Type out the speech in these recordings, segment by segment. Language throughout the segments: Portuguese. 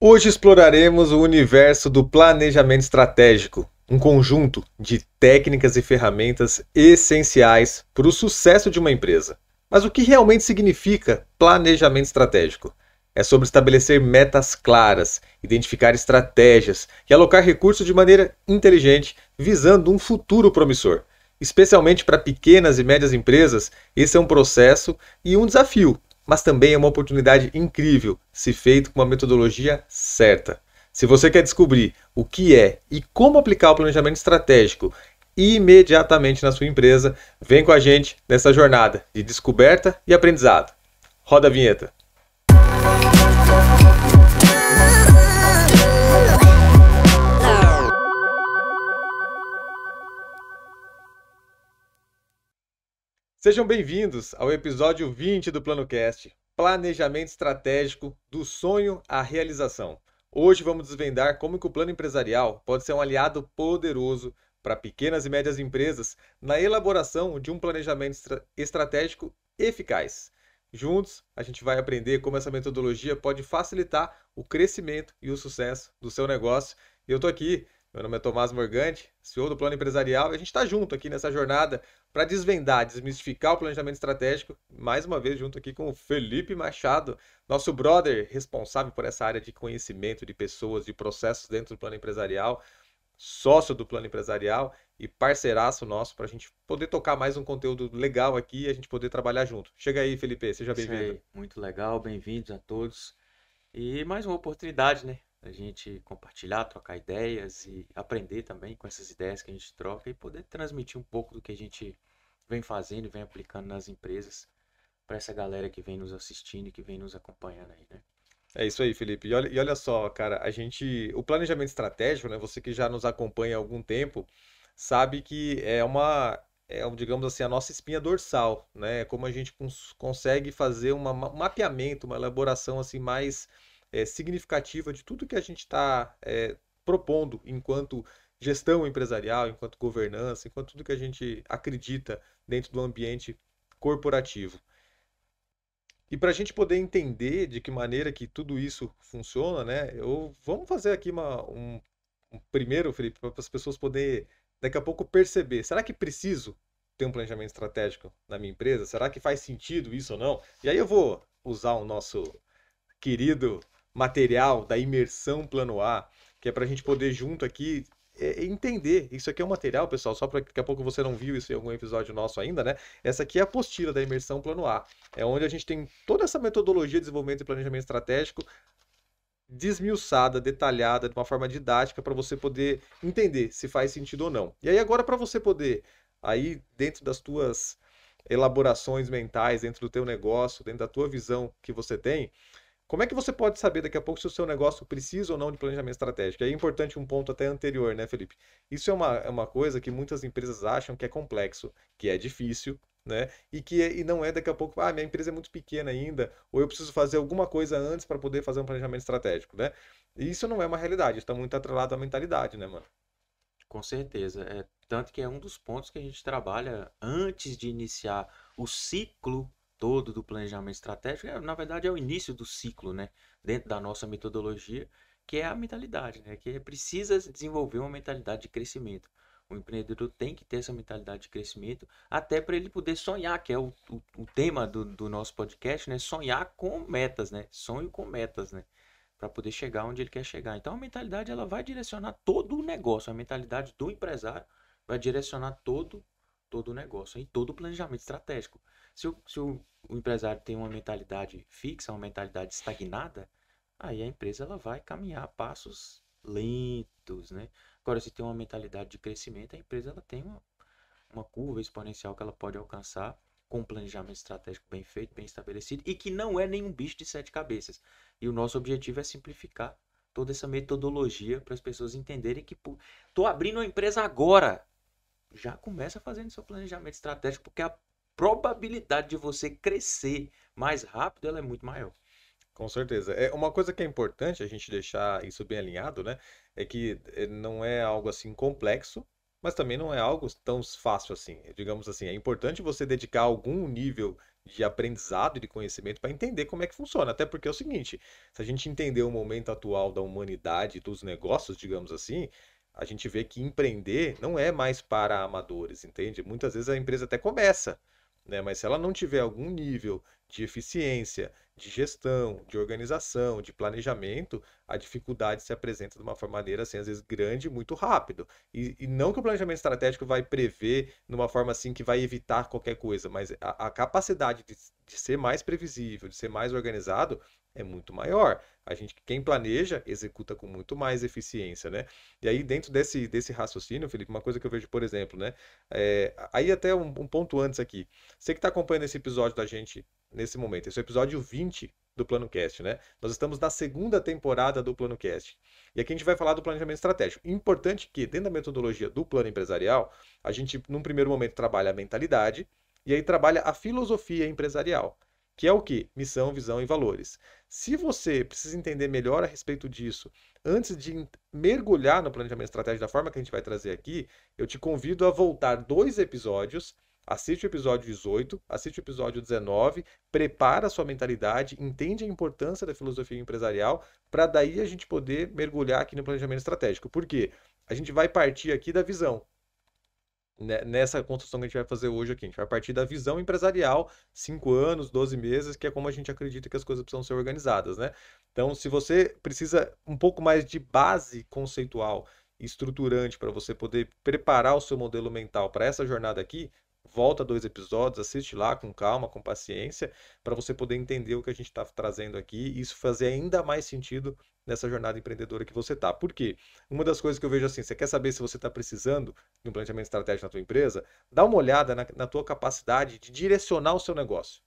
Hoje exploraremos o universo do planejamento estratégico, um conjunto de técnicas e ferramentas essenciais para o sucesso de uma empresa. Mas o que realmente significa planejamento estratégico? É sobre estabelecer metas claras, identificar estratégias e alocar recursos de maneira inteligente, visando um futuro promissor. Especialmente para pequenas e médias empresas, esse é um processo e um desafio, mas também é uma oportunidade incrível, se feito com uma metodologia certa. Se você quer descobrir o que é e como aplicar o planejamento estratégico imediatamente na sua empresa, vem com a gente nessa jornada de descoberta e aprendizado. Roda a vinheta. Sejam bem-vindos ao episódio 20 do PlanoCast, Planejamento Estratégico do Sonho à Realização. Hoje vamos desvendar como que o plano empresarial pode ser um aliado poderoso para pequenas e médias empresas na elaboração de um planejamento estratégico eficaz. Juntos, a gente vai aprender como essa metodologia pode facilitar o crescimento e o sucesso do seu negócio. E eu estou aqui, meu nome é Tomás Morganti, CEO do Plano Empresarial, e a gente está junto aqui nessa jornada para desvendar, desmistificar o planejamento estratégico, mais uma vez junto aqui com o Felipe Machado, nosso brother responsável por essa área de conhecimento de pessoas, de processos dentro do plano empresarial, sócio do plano empresarial e parceiraço nosso para a gente poder tocar mais um conteúdo legal aqui e a gente poder trabalhar junto. Chega aí, Felipe, seja Isso bem-vindo. aí, muito legal, bem-vindos a todos. E mais uma oportunidade, né? A gente compartilhar, trocar ideias e aprender também com essas ideias que a gente troca e poder transmitir um pouco do que a gente vem fazendo e vem aplicando nas empresas para essa galera que vem nos assistindo e que vem nos acompanhando aí, né? É isso aí, Felipe. E olha só, cara, o planejamento estratégico, né? Você que já nos acompanha há algum tempo, sabe que digamos assim, a nossa espinha dorsal, né? Como a gente consegue fazer um mapeamento, uma elaboração assim mais significativa de tudo que a gente está propondo enquanto gestão empresarial, enquanto governança, enquanto tudo que a gente acredita dentro do ambiente corporativo. E para a gente poder entender de que maneira que tudo isso funciona, né? Vamos fazer aqui um primeiro, Felipe, para as pessoas poderem daqui a pouco perceber. Será que preciso ter um planejamento estratégico na minha empresa? Será que faz sentido isso ou não? E aí eu vou usar o nosso querido material da imersão Plano A, que é para a gente poder junto aqui entender. Isso aqui é um material, pessoal, só para daqui a pouco você não viu isso em algum episódio nosso ainda, né? Essa aqui é a apostila da imersão Plano A. É onde a gente tem toda essa metodologia de desenvolvimento e planejamento estratégico desmiuçada, detalhada, de uma forma didática para você poder entender se faz sentido ou não. E aí agora para você poder aí dentro das tuas elaborações mentais, dentro do teu negócio, dentro da tua visão que você tem, como é que você pode saber daqui a pouco se o seu negócio precisa ou não de planejamento estratégico? É importante um ponto até anterior, né, Felipe? Isso é uma coisa que muitas empresas acham que é complexo, que é difícil, né? E não é daqui a pouco, minha empresa é muito pequena ainda, ou eu preciso fazer alguma coisa antes para poder fazer um planejamento estratégico, né? E isso não é uma realidade, está muito atrelado à mentalidade, né, mano? Com certeza. Tanto que é um dos pontos que a gente trabalha antes de iniciar o ciclo todo do planejamento estratégico. Na verdade, é o início do ciclo, né? Dentro da nossa metodologia, que é a mentalidade, né? Que precisa desenvolver uma mentalidade de crescimento. O empreendedor tem que ter essa mentalidade de crescimento, até para ele poder sonhar, que é o tema do nosso podcast, né? Sonhar com metas, né? Sonho com metas, né? Para poder chegar onde ele quer chegar. Então a mentalidade ela vai direcionar todo o negócio, a mentalidade do empresário vai direcionar todo o negócio e todo o planejamento estratégico. Se o empresário tem uma mentalidade fixa, uma mentalidade estagnada, aí a empresa ela vai caminhar a passos lentos, né? Agora, se tem uma mentalidade de crescimento, a empresa ela tem uma curva exponencial que ela pode alcançar com um planejamento estratégico bem feito, bem estabelecido e que não é nenhum bicho de sete cabeças. E o nosso objetivo é simplificar toda essa metodologia para as pessoas entenderem que estou abrindo uma empresa agora. Já começa fazendo seu planejamento estratégico, porque a probabilidade de você crescer mais rápido ela é muito maior. Com certeza. É uma coisa que é importante a gente deixar isso bem alinhado, né? É que não é algo assim complexo, mas também não é algo tão fácil assim. Digamos assim, é importante você dedicar algum nível de aprendizado e de conhecimento para entender como é que funciona. Até porque é o seguinte, se a gente entender o momento atual da humanidade e dos negócios, digamos assim, a gente vê que empreender não é mais para amadores, entende? Muitas vezes a empresa até começa, né? Mas se ela não tiver algum nível de eficiência, de gestão, de organização, de planejamento, a dificuldade se apresenta de uma maneira, assim, às vezes grande, muito rápido. E não que o planejamento estratégico vai prever de uma forma assim que vai evitar qualquer coisa, mas a capacidade de ser mais previsível, de ser mais organizado, é muito maior. A gente, quem planeja, executa com muito mais eficiência, né? E aí, dentro desse raciocínio, Felipe, uma coisa que eu vejo, por exemplo, né? Aí até um ponto antes aqui. Você que está acompanhando esse episódio da gente nesse momento, esse é o episódio 20 do Plano Cast, né? Nós estamos na segunda temporada do Plano Cast. E aqui a gente vai falar do planejamento estratégico. Importante que, dentro da metodologia do plano empresarial, a gente, num primeiro momento, trabalha a mentalidade e aí trabalha a filosofia empresarial, que é o quê? Missão, visão e valores. Se você precisa entender melhor a respeito disso, antes de mergulhar no planejamento estratégico da forma que a gente vai trazer aqui, eu te convido a voltar 2 episódios. Assiste o episódio 18, assiste o episódio 19, prepara a sua mentalidade, entende a importância da filosofia empresarial, para daí a gente poder mergulhar aqui no planejamento estratégico. Por quê? A gente vai partir aqui da visão, né, nessa construção que a gente vai fazer hoje aqui. A gente vai partir da visão empresarial, 5 anos, 12 meses, que é como a gente acredita que as coisas precisam ser organizadas, né? Então, se você precisa um pouco mais de base conceitual e estruturante para você poder preparar o seu modelo mental para essa jornada aqui, volta 2 episódios, assiste lá com calma, com paciência, para você poder entender o que a gente está trazendo aqui e isso fazer ainda mais sentido nessa jornada empreendedora que você está. Por quê? Uma das coisas que eu vejo assim, você quer saber se você está precisando de um planejamento estratégico na tua empresa, dá uma olhada na tua capacidade de direcionar o seu negócio.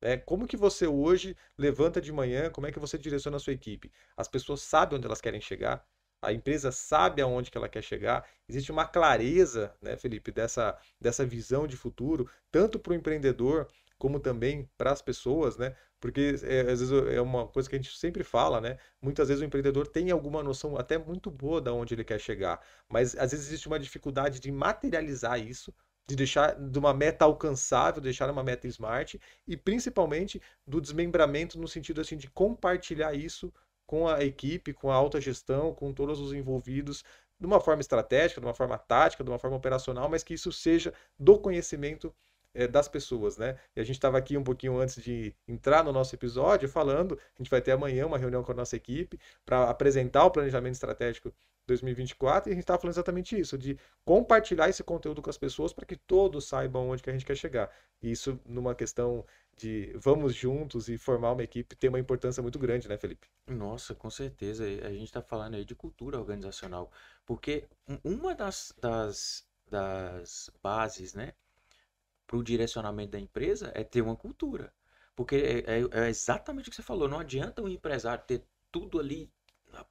Né? Como que você hoje levanta de manhã, como é que você direciona a sua equipe? As pessoas sabem onde elas querem chegar, a empresa sabe aonde que ela quer chegar, existe uma clareza, né, Felipe, dessa visão de futuro, tanto para o empreendedor como também para as pessoas, né? Porque às vezes é uma coisa que a gente sempre fala, né? Muitas vezes o empreendedor tem alguma noção até muito boa de onde ele quer chegar, mas às vezes existe uma dificuldade de materializar isso, de deixar de uma meta alcançável, deixar uma meta smart e principalmente do desmembramento no sentido assim de compartilhar isso com a equipe, com a alta gestão, com todos os envolvidos, de uma forma estratégica, de uma forma tática, de uma forma operacional, mas que isso seja do conhecimento das pessoas, né? E a gente estava aqui um pouquinho antes de entrar no nosso episódio falando, a gente vai ter amanhã uma reunião com a nossa equipe para apresentar o planejamento estratégico 2024 e a gente estava falando exatamente isso, de compartilhar esse conteúdo com as pessoas para que todos saibam onde que a gente quer chegar. E isso numa questão de vamos juntos e formar uma equipe tem uma importância muito grande, né, Felipe? Nossa, com certeza. A gente está falando aí de cultura organizacional, porque uma das bases, né, para o direcionamento da empresa é ter uma cultura. Porque é exatamente o que você falou. Não adianta o empresário ter tudo ali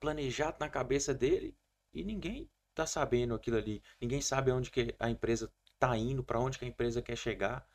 planejado na cabeça dele e ninguém tá sabendo aquilo ali. Ninguém sabe aonde que a empresa tá indo, para onde que a empresa quer chegar.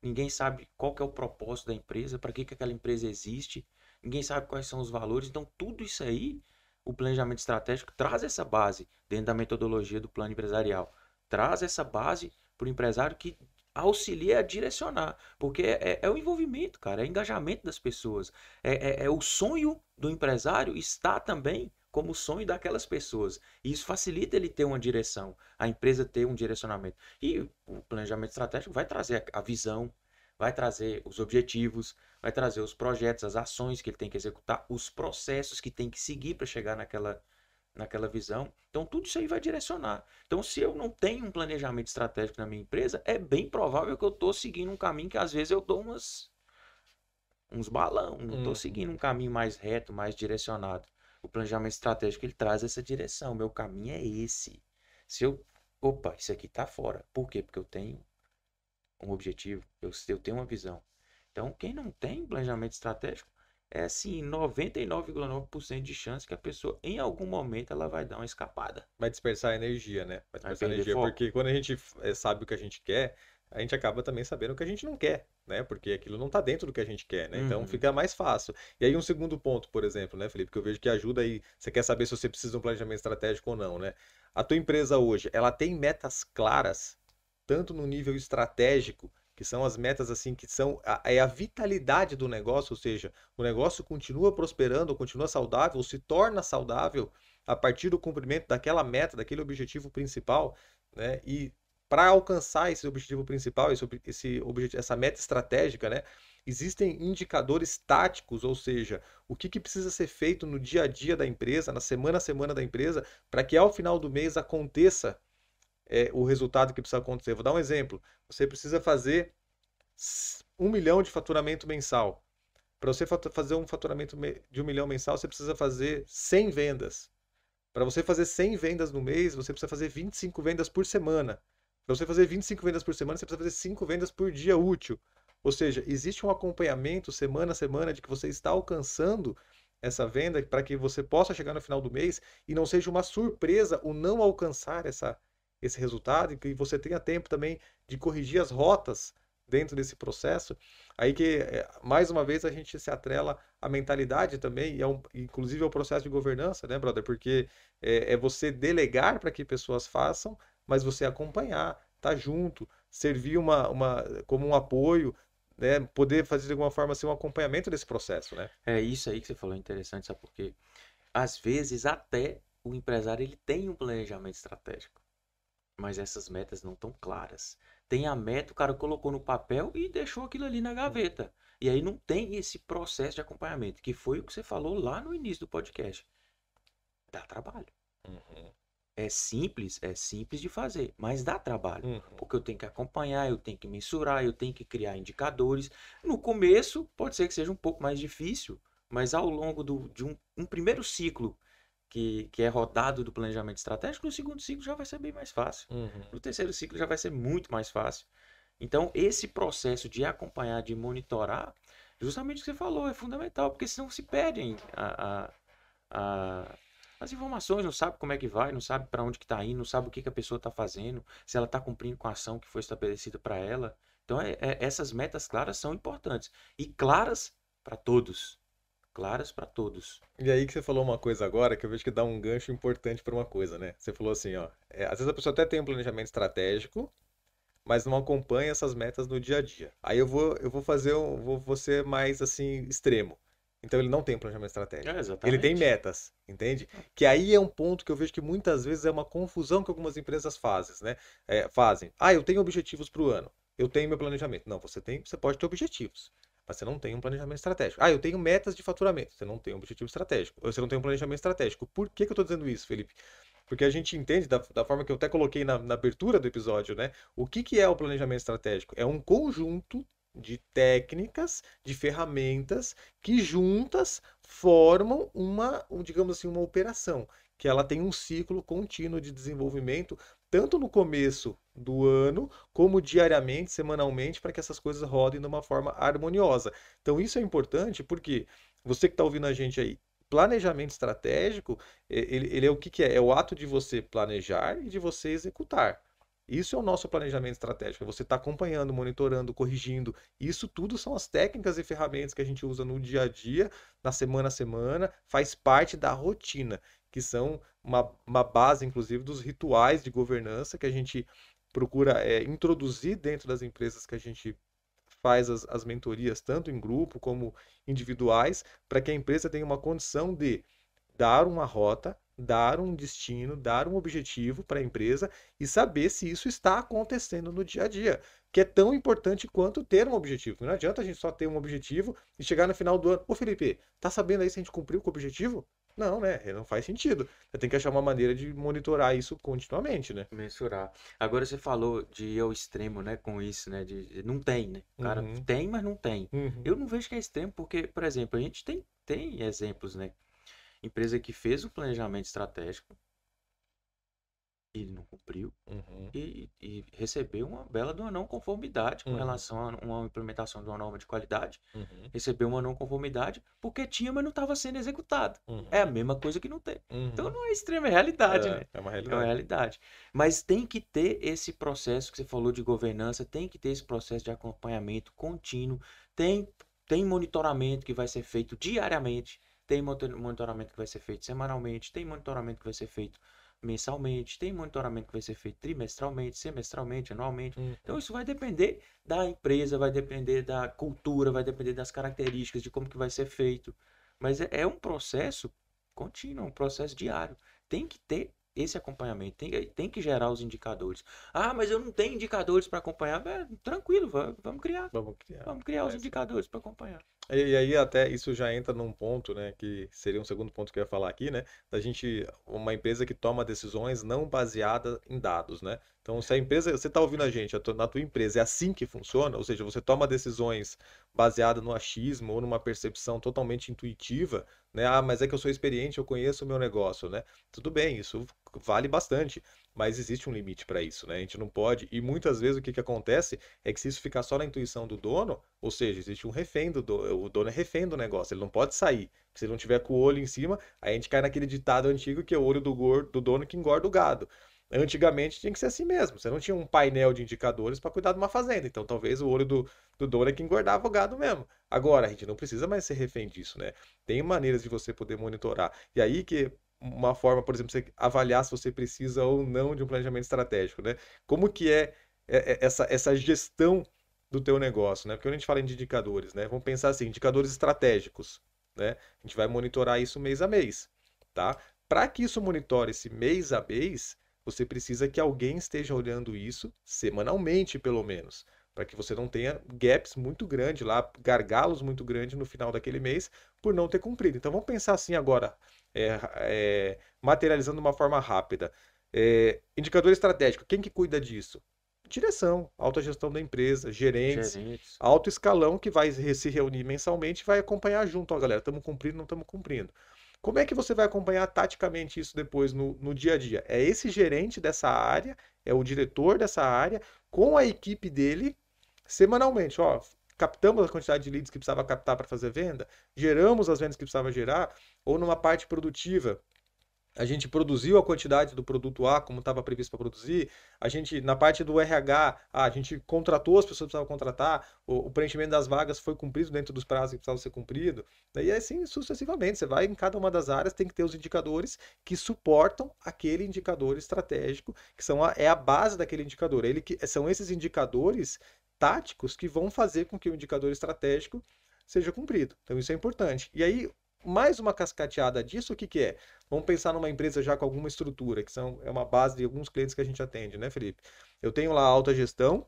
Ninguém sabe qual que é o propósito da empresa, para que aquela empresa existe. Ninguém sabe quais são os valores. Então, tudo isso aí, o planejamento estratégico traz essa base dentro da metodologia do plano empresarial. Traz essa base para o empresário que auxilia a direcionar. Porque é o envolvimento, cara, é o engajamento das pessoas. É o sonho do empresário está também como o sonho daquelas pessoas. E isso facilita ele ter uma direção, a empresa ter um direcionamento. E o planejamento estratégico vai trazer a visão, vai trazer os objetivos, vai trazer os projetos, as ações que ele tem que executar, os processos que tem que seguir para chegar naquela visão. Então, tudo isso aí vai direcionar. Então, se eu não tenho um planejamento estratégico na minha empresa, é bem provável que eu estou seguindo um caminho que às vezes eu dou uns balão, não estou Uhum. seguindo um caminho mais reto, mais direcionado. O planejamento estratégico ele traz essa direção. Meu caminho é esse. Se eu, opa, isso aqui está fora. Por quê? Porque eu tenho um objetivo, eu tenho uma visão. Então, quem não tem planejamento estratégico, é assim, 99,9% de chance que a pessoa, em algum momento, ela vai dar uma escapada. Vai dispersar energia, né? Vai Vai dispersar perder energia, foco. porque quando a gente sabe o que a gente quer, a gente acaba também sabendo o que a gente não quer, né? Porque aquilo não está dentro do que a gente quer, né? Então Uhum. fica mais fácil. E aí um segundo ponto, por exemplo, né, Felipe, que eu vejo que ajuda aí, você quer saber se você precisa de um planejamento estratégico ou não, né? A tua empresa hoje, ela tem metas claras, tanto no nível estratégico, que são as metas assim, que são é a vitalidade do negócio, ou seja, o negócio continua prosperando, continua saudável, se torna saudável a partir do cumprimento daquela meta, daquele objetivo principal, né? E para alcançar esse objetivo principal, essa meta estratégica, né, existem indicadores táticos, ou seja, o que precisa ser feito no dia a dia da empresa, na semana a semana da empresa, para que ao final do mês aconteça o resultado que precisa acontecer. Vou dar um exemplo. Você precisa fazer 1 milhão de faturamento mensal. Para você fazer um faturamento de 1 milhão mensal, você precisa fazer 100 vendas. Para você fazer 100 vendas no mês, você precisa fazer 25 vendas por semana. Para você fazer 25 vendas por semana, você precisa fazer 5 vendas por dia útil. Ou seja, existe um acompanhamento semana a semana de que você está alcançando essa venda para que você possa chegar no final do mês e não seja uma surpresa o não alcançar esse resultado e que você tenha tempo também de corrigir as rotas dentro desse processo. Aí que, mais uma vez, a gente se atrela à mentalidade também, e inclusive ao processo de governança, né, brother? Porque é você delegar para que pessoas façam, mas você acompanhar, estar junto, servir como um apoio, né? Poder fazer de alguma forma assim, um acompanhamento desse processo, né? É isso aí que você falou interessante, sabe por quê? Às vezes até o empresário ele tem um planejamento estratégico, mas essas metas não estão claras. Tem a meta, o cara colocou no papel e deixou aquilo ali na gaveta. E aí não tem esse processo de acompanhamento, que foi o que você falou lá no início do podcast. Dá trabalho. Uhum, É simples de fazer, mas dá trabalho. uhum. Porque eu tenho que acompanhar, eu tenho que mensurar, eu tenho que criar indicadores. No começo, pode ser que seja um pouco mais difícil, mas ao longo de um primeiro ciclo que é rodado do planejamento estratégico, no segundo ciclo já vai ser bem mais fácil. Uhum. No terceiro ciclo já vai ser muito mais fácil. Então, esse processo de acompanhar, de monitorar, justamente o que você falou, é fundamental, porque senão se perdem a- as informações, não sabe como é que vai, não sabe para onde que está indo, não sabe o que que a pessoa está fazendo, se ela está cumprindo com a ação que foi estabelecida para ela. Então, essas metas claras são importantes. E claras para todos. Claras para todos. E aí que você falou uma coisa agora que eu vejo que dá um gancho importante para uma coisa, né? Você falou assim, ó, às vezes a pessoa até tem um planejamento estratégico, mas não acompanha essas metas no dia a dia. Aí vou ser mais assim extremo. Então ele não tem um planejamento É, estratégico. Ele tem exatamente. metas, entende? Que aí é um ponto que eu vejo que muitas vezes é uma confusão que algumas empresas fazem, né? Fazem. Ah, eu tenho objetivos para o ano. Eu tenho meu planejamento. Não, você pode ter objetivos, mas você não tem um planejamento estratégico. Ah, eu tenho metas de faturamento. Você não tem um objetivo estratégico. Ou você não tem um planejamento estratégico. Por que que eu estou dizendo isso, Felipe? Porque a gente entende, da forma que eu até coloquei na abertura do episódio, né? O que é o planejamento estratégico? É um conjunto de técnicas, de ferramentas que juntas formam digamos assim, uma operação, que ela tem um ciclo contínuo de desenvolvimento, tanto no começo do ano, como diariamente, semanalmente, para que essas coisas rodem de uma forma harmoniosa. Então, isso é importante porque você que está ouvindo a gente aí, planejamento estratégico ele é o que é? É o ato de você planejar e de você executar. Isso é o nosso planejamento estratégico. Você está acompanhando, monitorando, corrigindo. Isso tudo são as técnicas e ferramentas que a gente usa no dia a dia, na semana a semana, faz parte da rotina, que são uma base, inclusive, dos rituais de governança que a gente procura introduzir dentro das empresas que a gente faz as mentorias, tanto em grupo como individuais, para que a empresa tenha uma condição de dar uma rota, dar um destino, dar um objetivo para a empresa e saber se isso está acontecendo no dia a dia, que é tão importante quanto ter um objetivo. Não adianta a gente só ter um objetivo e chegar no final do ano, ô Felipe, tá sabendo aí se a gente cumpriu com o objetivo? Não, né? Não faz sentido. Você tem que achar uma maneira de monitorar isso continuamente, né? Mensurar. Agora você falou de ir ao extremo, né, com isso, né, não tem, né? O cara Uhum, tem, mas não tem. uhum, Eu não vejo que é extremo porque, por exemplo, a gente tem exemplos, né? Empresa que fez o planejamento estratégico, ele não cumpriu Uhum, e recebeu uma bela de uma não conformidade com uhum, relação a uma implementação de uma norma de qualidade. uhum, Recebeu uma não conformidade porque tinha, mas não estava sendo executado. É a uhum, mesma coisa que não tem. Então uhum. não é extrema, é realidade, né? É uma É uma realidade. realidade. Mas tem que ter esse processo que você falou de governança, tem que ter esse processo de acompanhamento contínuo, tem, tem monitoramento que vai ser feito diariamente, tem monitoramento que vai ser feito semanalmente, tem monitoramento que vai ser feito mensalmente, tem monitoramento que vai ser feito trimestralmente, semestralmente, anualmente. Então Uhum. isso vai depender da empresa, vai depender da cultura, vai depender das características, de como que vai ser feito. Mas é um processo contínuo, um processo diário. Tem que ter esse acompanhamento, tem que gerar os indicadores. Ah, mas eu não tenho indicadores para acompanhar. Tranquilo, vamos criar. Vamos criar. Vamos criar É os isso. indicadores para acompanhar. E aí até isso já entra num ponto, né, que seria um segundo ponto que eu ia falar aqui, né, da gente, uma empresa que toma decisões não baseada em dados, né? Então, se a empresa, você está ouvindo a gente, na tua empresa é assim que funciona, ou seja, você toma decisões baseadas no achismo ou numa percepção totalmente intuitiva, né? Ah, mas é que eu sou experiente, eu conheço o meu negócio, né? Tudo bem, isso vale bastante, mas existe um limite para isso, né? A gente não pode, e muitas vezes o que que acontece é que se isso ficar só na intuição do dono, ou seja, existe um refém do dono, o dono é refém do negócio, ele não pode sair. Se ele não tiver com o olho em cima, aí a gente cai naquele ditado antigo que é o olho do dono que engorda o gado. Antigamente tinha que ser assim mesmo. Você não tinha um painel de indicadores para cuidar de uma fazenda. Então talvez o olho do dono é que engordava o gado mesmo. Agora, a gente não precisa mais ser refém disso, né? Tem maneiras de você poder monitorar. E aí que uma forma, por exemplo, você avaliar se você precisa ou não de um planejamento estratégico, né? Como que é essa gestão do teu negócio, né? Porque quando a gente fala de indicadores, né? Vamos pensar assim, indicadores estratégicos, né? A gente vai monitorar isso mês a mês, tá? Para que isso monitore esse mês a mês, você precisa que alguém esteja olhando isso semanalmente, pelo menos, para que você não tenha gaps muito grandes lá, gargalos muito grandes no final daquele mês por não ter cumprido. Então vamos pensar assim agora, materializando de uma forma rápida. Indicador estratégico, quem que cuida disso? Direção, alta gestão da empresa, gerentes, Gerentes. alto escalão que vai se reunir mensalmente e vai acompanhar junto, ó, galera, estamos cumprindo, não estamos cumprindo. Como é que você vai acompanhar taticamente isso depois no dia a dia? É esse gerente dessa área, é o diretor dessa área, com a equipe dele, semanalmente, ó, captamos a quantidade de leads que precisava captar para fazer venda, geramos as vendas que precisava gerar, ou numa parte produtiva, a gente produziu a quantidade do produto A como estava previsto para produzir. A gente, na parte do RH, a gente contratou as pessoas que precisavam contratar. O preenchimento das vagas foi cumprido dentro dos prazos que precisavam ser cumpridos. E assim sucessivamente. Você vai em cada uma das áreas, tem que ter os indicadores que suportam aquele indicador estratégico, que é a base daquele indicador. São esses indicadores táticos que vão fazer com que o indicador estratégico seja cumprido. Então isso é importante. E aí, mais uma cascateada disso, o que que é? Vamos pensar numa empresa já com alguma estrutura, é uma base de alguns clientes que a gente atende, né, Felipe? Eu tenho lá a alta gestão,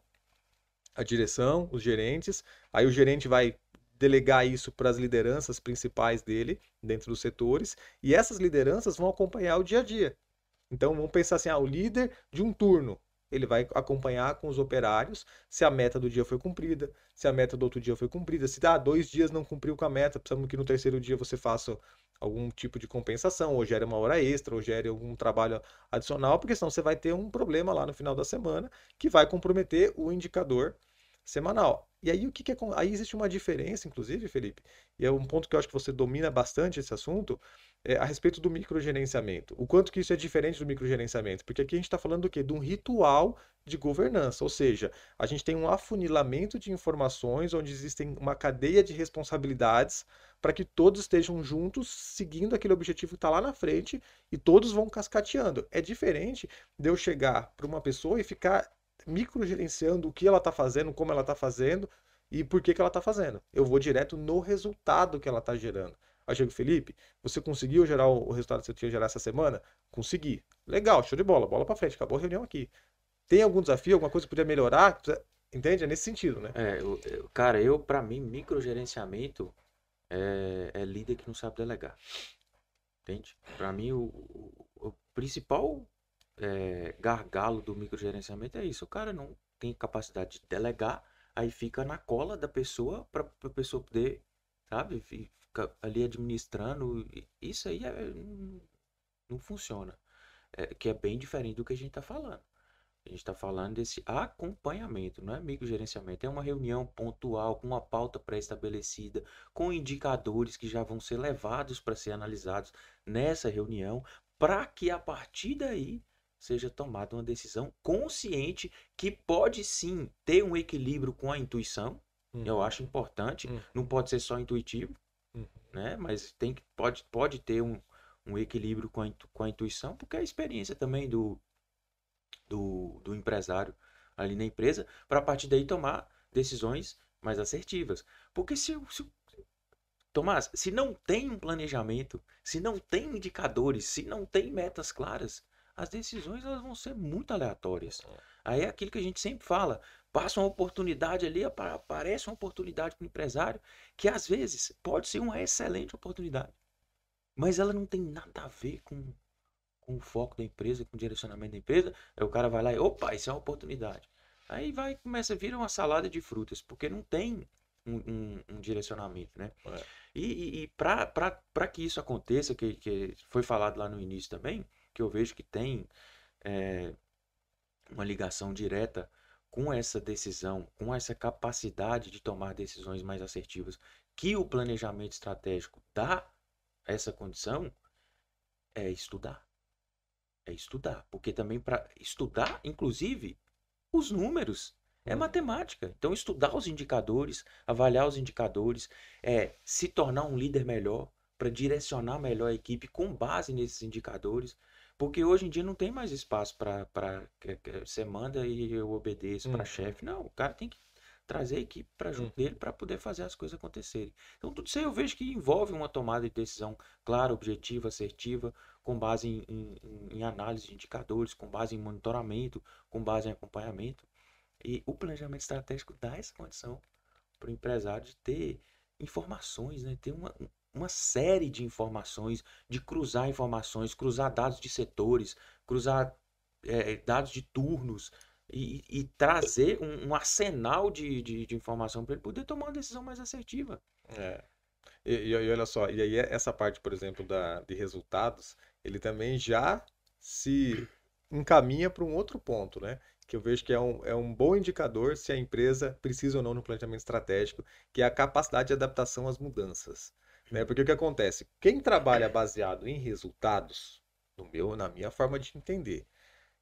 a direção, os gerentes, aí o gerente vai delegar isso para as lideranças principais dele, dentro dos setores, e essas lideranças vão acompanhar o dia a dia. Então vamos pensar assim, o líder de um turno, ele vai acompanhar com os operários se a meta do dia foi cumprida, se a meta do outro dia foi cumprida, se 2 dias não cumpriu com a meta, precisamos que no terceiro dia você faça algum tipo de compensação, ou gere uma hora extra, ou gere algum trabalho adicional, porque senão você vai ter um problema lá no final da semana que vai comprometer o indicador semanal. E aí o que que é, aí existe uma diferença, inclusive, Felipe, e é um ponto que eu acho que você domina bastante esse assunto, a respeito do microgerenciamento. O quanto que isso é diferente do microgerenciamento? Porque aqui a gente está falando do quê? De um ritual de governança, ou seja, a gente tem um afunilamento de informações onde existem uma cadeia de responsabilidades para que todos estejam juntos seguindo aquele objetivo que está lá na frente e todos vão cascateando. É diferente de eu chegar para uma pessoa e ficar microgerenciando o que ela está fazendo, como ela está fazendo e por que que ela está fazendo. Eu vou direto no resultado que ela está gerando. Aí chega o Felipe, você conseguiu gerar o resultado que você tinha que gerar essa semana? Consegui. Legal, show de bola, bola pra frente, acabou a reunião aqui. Tem algum desafio, alguma coisa que podia melhorar? Entende? É nesse sentido, né? Cara, pra mim, microgerenciamento é líder que não sabe delegar. Entende? Pra mim, o principal gargalo do microgerenciamento é isso. O cara não tem capacidade de delegar, aí fica na cola da pessoa para a pessoa poder, sabe, fica ali administrando. Isso aí não funciona. que é bem diferente do que a gente está falando. A gente está falando desse acompanhamento, não é microgerenciamento. É uma reunião pontual, com uma pauta pré-estabelecida, com indicadores que já vão ser levados para ser analisados nessa reunião, para que a partir daí seja tomada uma decisão consciente que pode sim ter um equilíbrio com a intuição. Eu Uhum, acho importante, não uhum, pode ser só intuitivo, uhum. né? Mas pode ter um equilíbrio com a intuição, porque é a experiência também do empresário ali na empresa, para a partir daí tomar decisões mais assertivas. Porque Tomás, se não tem um planejamento, se não tem indicadores, se não tem metas claras, as decisões elas vão ser muito aleatórias. Aí é aquilo que a gente sempre fala, passa uma oportunidade ali, aparece uma oportunidade para o empresário, que às vezes pode ser uma excelente oportunidade, mas ela não tem nada a ver com o foco da empresa, com o direcionamento da empresa, aí o cara vai lá e, opa, isso é uma oportunidade. Aí vai, começa a vir uma salada de frutas, porque não tem um direcionamento, né? É. E para que isso aconteça, que foi falado lá no início também, que eu vejo que tem é, uma ligação direta com essa decisão, com essa capacidade de tomar decisões mais assertivas, que o planejamento estratégico dá essa condição, é estudar. É estudar, porque também para estudar, inclusive, os números é Uhum. matemática. Então, estudar os indicadores, avaliar os indicadores, é se tornar um líder melhor, para direcionar melhor a equipe com base nesses indicadores, porque hoje em dia não tem mais espaço para você manda e eu obedeço para Uhum. chefe. Não, o cara tem que trazer a equipe para junto Uhum. dele para poder fazer as coisas acontecerem. Então, tudo isso aí eu vejo que envolve uma tomada de decisão clara, objetiva, assertiva, com base em análise de indicadores, com base em monitoramento, com base em acompanhamento. E o planejamento estratégico dá essa condição para o empresário de ter informações, né? Ter uma série de informações, cruzar dados de setores, cruzar dados de turnos e trazer um arsenal de informação para ele poder tomar uma decisão mais assertiva. É. E olha só, e aí essa parte, por exemplo, de resultados, ele também já se encaminha para um outro ponto, né? Que eu vejo que é um bom indicador se a empresa precisa ou não no planejamento estratégico, que é a capacidade de adaptação às mudanças, né? Porque o que acontece? Quem trabalha baseado em resultados, na minha forma de entender,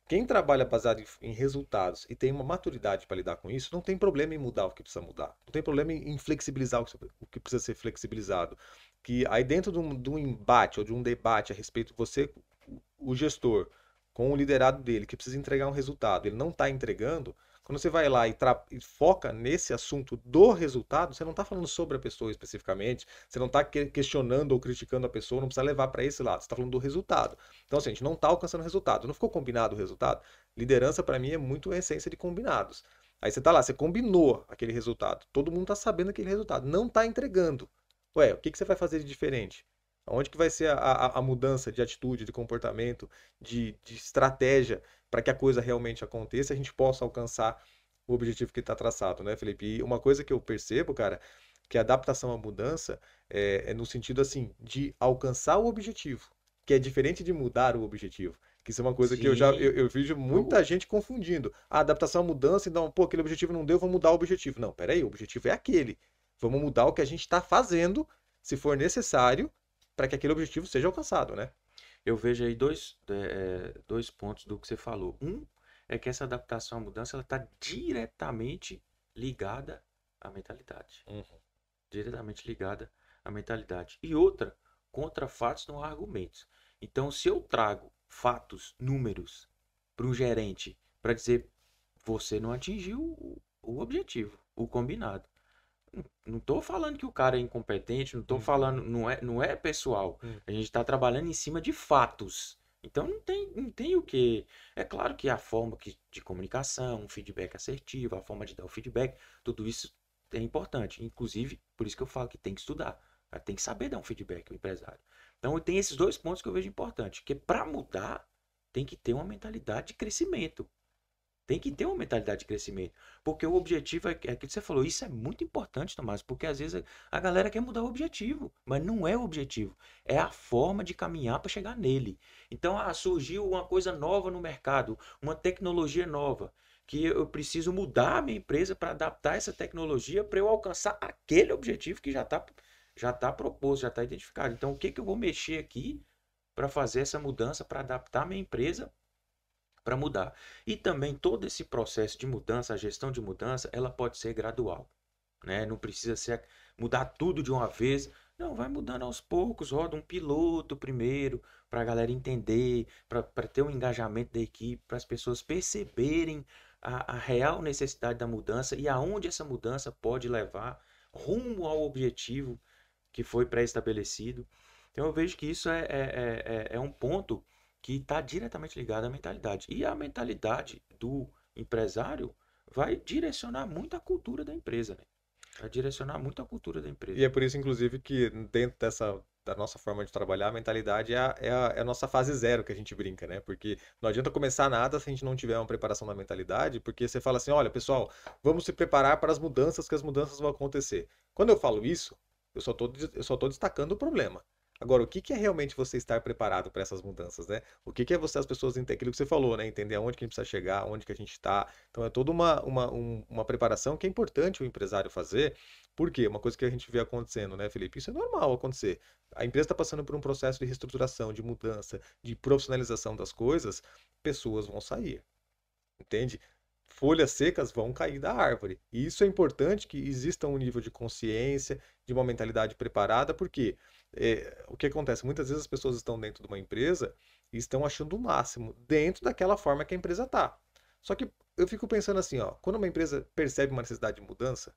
quem trabalha baseado em resultados e tem uma maturidade para lidar com isso, não tem problema em mudar o que precisa mudar. Não tem problema em flexibilizar o que precisa ser flexibilizado. Que aí dentro de um embate ou de um debate a respeito, você, o gestor, com o liderado dele, que precisa entregar um resultado, ele não está entregando, quando você vai lá e foca nesse assunto do resultado, você não está falando sobre a pessoa especificamente, você não está questionando ou criticando a pessoa, não precisa levar para esse lado, você está falando do resultado. Então, assim, a gente não está alcançando resultado. Não ficou combinado o resultado? Liderança, para mim, é muito a essência de combinados. Aí você tá lá, você combinou aquele resultado. Todo mundo tá sabendo aquele resultado. Não tá entregando. Ué, o que que você vai fazer de diferente? Onde que vai ser a mudança de atitude, de comportamento, de estratégia para que a coisa realmente aconteça e a gente possa alcançar o objetivo que está traçado, né, Felipe? E uma coisa que eu percebo, cara, que a adaptação à mudança é no sentido assim de alcançar o objetivo, que é diferente de mudar o objetivo. Que isso é uma coisa que Sim. eu vejo muita gente confundindo. A adaptação à mudança, então, pô, aquele objetivo não deu, vou mudar o objetivo. Não, peraí, o objetivo é aquele. Vamos mudar o que a gente está fazendo, se for necessário, para que aquele objetivo seja alcançado, né? Eu vejo aí dois pontos do que você falou. Um é que essa adaptação à mudança ela está diretamente ligada à mentalidade. Uhum. Diretamente ligada à mentalidade. E outra, contra fatos não há argumentos. Então, se eu trago fatos, números para um gerente para dizer você não atingiu o objetivo, o combinado. Não estou falando que o cara é incompetente, não estou Uhum. falando, não é pessoal. Uhum. A gente está trabalhando em cima de fatos. Então não tem o que. É claro que a forma de comunicação, um feedback assertivo, a forma de dar o feedback, tudo isso é importante. Inclusive, por isso que eu falo que tem que estudar. Tem que saber dar um feedback, o empresário. Então tem esses dois pontos que eu vejo importante. Que para mudar, tem que ter uma mentalidade de crescimento. Tem que ter uma mentalidade de crescimento. Porque o objetivo é aquilo que você falou. Isso é muito importante, Tomás. Porque às vezes a galera quer mudar o objetivo. Mas não é o objetivo. É a forma de caminhar para chegar nele. Então, surgiu uma coisa nova no mercado. Uma tecnologia nova. Que eu preciso mudar a minha empresa para adaptar essa tecnologia para eu alcançar aquele objetivo que já tá proposto, já está identificado. Então, o que que eu vou mexer aqui para fazer essa mudança, para adaptar a minha empresa para mudar. E também todo esse processo de mudança, a gestão de mudança, ela pode ser gradual, né? Não precisa ser mudar tudo de uma vez. Não, vai mudando aos poucos, roda um piloto primeiro, para a galera entender, para ter um engajamento da equipe, para as pessoas perceberem a real necessidade da mudança e aonde essa mudança pode levar rumo ao objetivo que foi pré-estabelecido. Então eu vejo que isso é um ponto que está diretamente ligado à mentalidade. E a mentalidade do empresário vai direcionar muito a cultura da empresa, né? Vai direcionar muito a cultura da E empresa. é por isso, inclusive, que dentro da nossa forma de trabalhar, a mentalidade é a nossa fase zero que a gente brinca, né? Porque não adianta começar nada se a gente não tiver uma preparação da mentalidade, porque você fala assim, olha, pessoal, vamos se preparar para as mudanças, que as mudanças vão acontecer. Quando eu falo isso, eu só tô destacando o problema. Agora, o que que é realmente você estar preparado para essas mudanças, né? O que que é você, as pessoas, aquilo que você falou, né? Entender aonde que a gente precisa chegar, onde que a gente está. Então, é toda uma preparação que é importante o empresário fazer. Por quê? Uma coisa que a gente vê acontecendo, né, Felipe? Isso é normal acontecer. A empresa está passando por um processo de reestruturação, de mudança, de profissionalização das coisas, pessoas vão sair, entende? Folhas secas vão cair da árvore. E isso é importante que exista um nível de consciência, de uma mentalidade preparada, porque o que acontece? Muitas vezes as pessoas estão dentro de uma empresa e estão achando o máximo dentro daquela forma que a empresa está. Só que eu fico pensando assim, ó, quando uma empresa percebe uma necessidade de mudança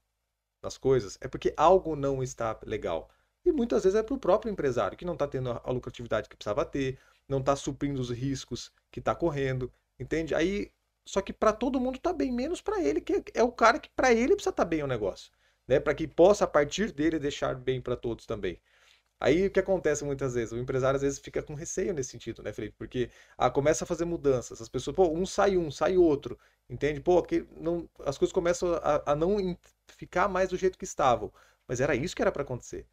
nas coisas, é porque algo não está legal. E muitas vezes é para o próprio empresário, que não está tendo a lucratividade que precisava ter, não está suprindo os riscos que está correndo, entende? Aí, só que para todo mundo está bem, menos para ele, que é o cara que para ele precisa estar bem o negócio, né? Para que possa a partir dele deixar bem para todos também. Aí o que acontece muitas vezes? O empresário às vezes fica com receio nesse sentido, né, Felipe? Porque começa a fazer mudanças, as pessoas, pô, um, sai outro, entende? Pô, que não, as coisas começam a não ficar mais do jeito que estavam. Mas era isso que era para acontecer,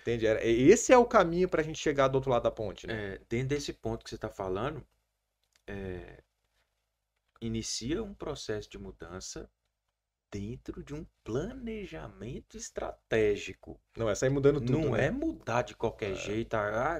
entende? Esse é o caminho para a gente chegar do outro lado da ponte, né? Dentro desse ponto que você está falando, inicia um processo de mudança dentro de um planejamento estratégico. Não é sair mudando tudo, Não né? é mudar de qualquer jeito,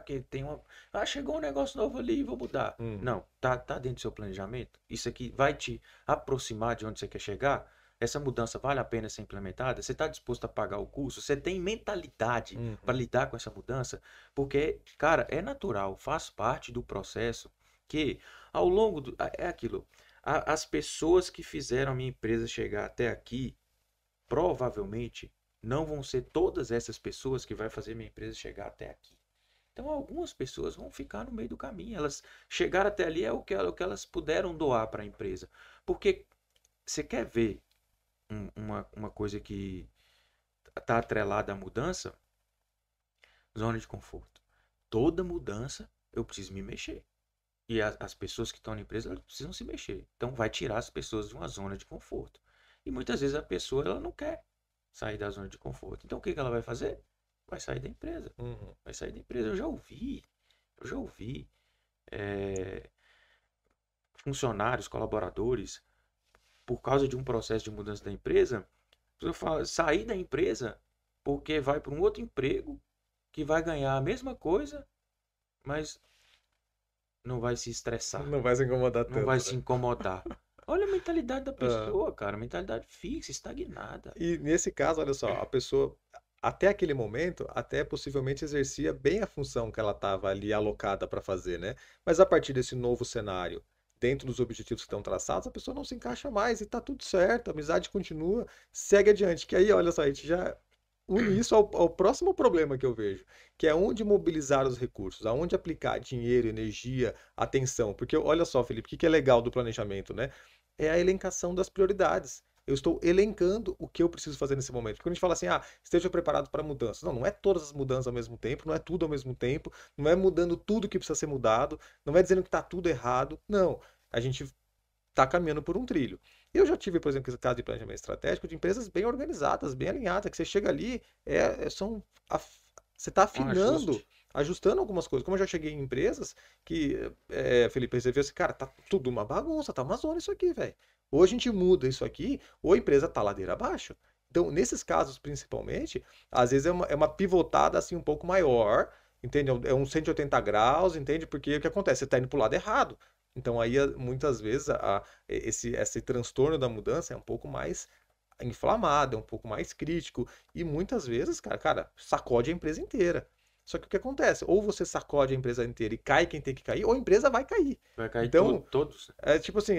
que tem uma. Chegou um negócio novo ali, vou mudar. Uhum. Não, tá dentro do seu planejamento. Isso aqui vai te aproximar de onde você quer chegar? Essa mudança vale a pena ser implementada? Você está disposto a pagar o custo? Você tem mentalidade para Uhum. lidar com essa mudança? Porque, cara, é natural, faz parte do processo que ao longo do. É aquilo. As pessoas que fizeram a minha empresa chegar até aqui, provavelmente não vão ser todas essas pessoas que vai fazer minha empresa chegar até aqui. Então, algumas pessoas vão ficar no meio do caminho. Elas chegaram até ali é o que elas puderam doar para a empresa. Porque você quer ver uma coisa que está atrelada à mudança? Zona de conforto. Toda mudança eu preciso me mexer. E as pessoas que estão na empresa elas precisam se mexer. Então, vai tirar as pessoas de uma zona de conforto. E muitas vezes a pessoa ela não quer sair da zona de conforto. Então, o que que ela vai fazer? Vai sair da empresa. Uhum. Vai sair da empresa. Eu já ouvi é, funcionários, colaboradores, por causa de um processo de mudança da empresa, eu falo, sair da empresa porque vai para um outro emprego que vai ganhar a mesma coisa, mas não vai se estressar, Não vai se incomodar não vai tanto, se né? incomodar. Olha a mentalidade da Ah. pessoa, cara, mentalidade fixa, estagnada. E nesse caso, olha só, a pessoa, até aquele momento, até possivelmente exercia bem a função que ela estava ali alocada para fazer, né? Mas a partir desse novo cenário, dentro dos objetivos que estão traçados, a pessoa não se encaixa mais e tá tudo certo, a amizade continua, segue adiante. Que aí, olha só, a gente já une isso ao próximo problema que eu vejo, que é onde mobilizar os recursos, aonde aplicar dinheiro, energia, atenção. Porque olha só, Felipe, o que que é legal do planejamento, né? É a elencação das prioridades. Eu estou elencando o que eu preciso fazer nesse momento. Porque quando a gente fala assim, esteja preparado para mudanças. Não, não é todas as mudanças ao mesmo tempo, não é tudo ao mesmo tempo, não é mudando tudo que precisa ser mudado, não é dizendo que está tudo errado. Não. A gente está caminhando por um trilho. Eu já tive, por exemplo, esse caso de planejamento estratégico de empresas bem organizadas, bem alinhadas, que você chega ali, você está Um afinando, ajuste. ajustando algumas coisas. Como eu já cheguei em empresas que, Felipe, você vê assim, cara, tá tudo uma bagunça, tá uma zona isso aqui, velho. Ou a gente muda isso aqui, ou a empresa tá ladeira abaixo. Então, nesses casos, principalmente, às vezes é uma pivotada assim um pouco maior, entende? É um 180 graus, entende? Porque o que acontece? Você está indo para o lado errado. Então, aí, muitas vezes, esse transtorno da mudança é um pouco mais inflamado, é um pouco mais crítico. E muitas vezes, cara, sacode a empresa inteira. Só que o que acontece? Ou você sacode a empresa inteira e cai quem tem que cair, ou a empresa vai cair. Vai cair tudo, Então, todos. é tipo assim,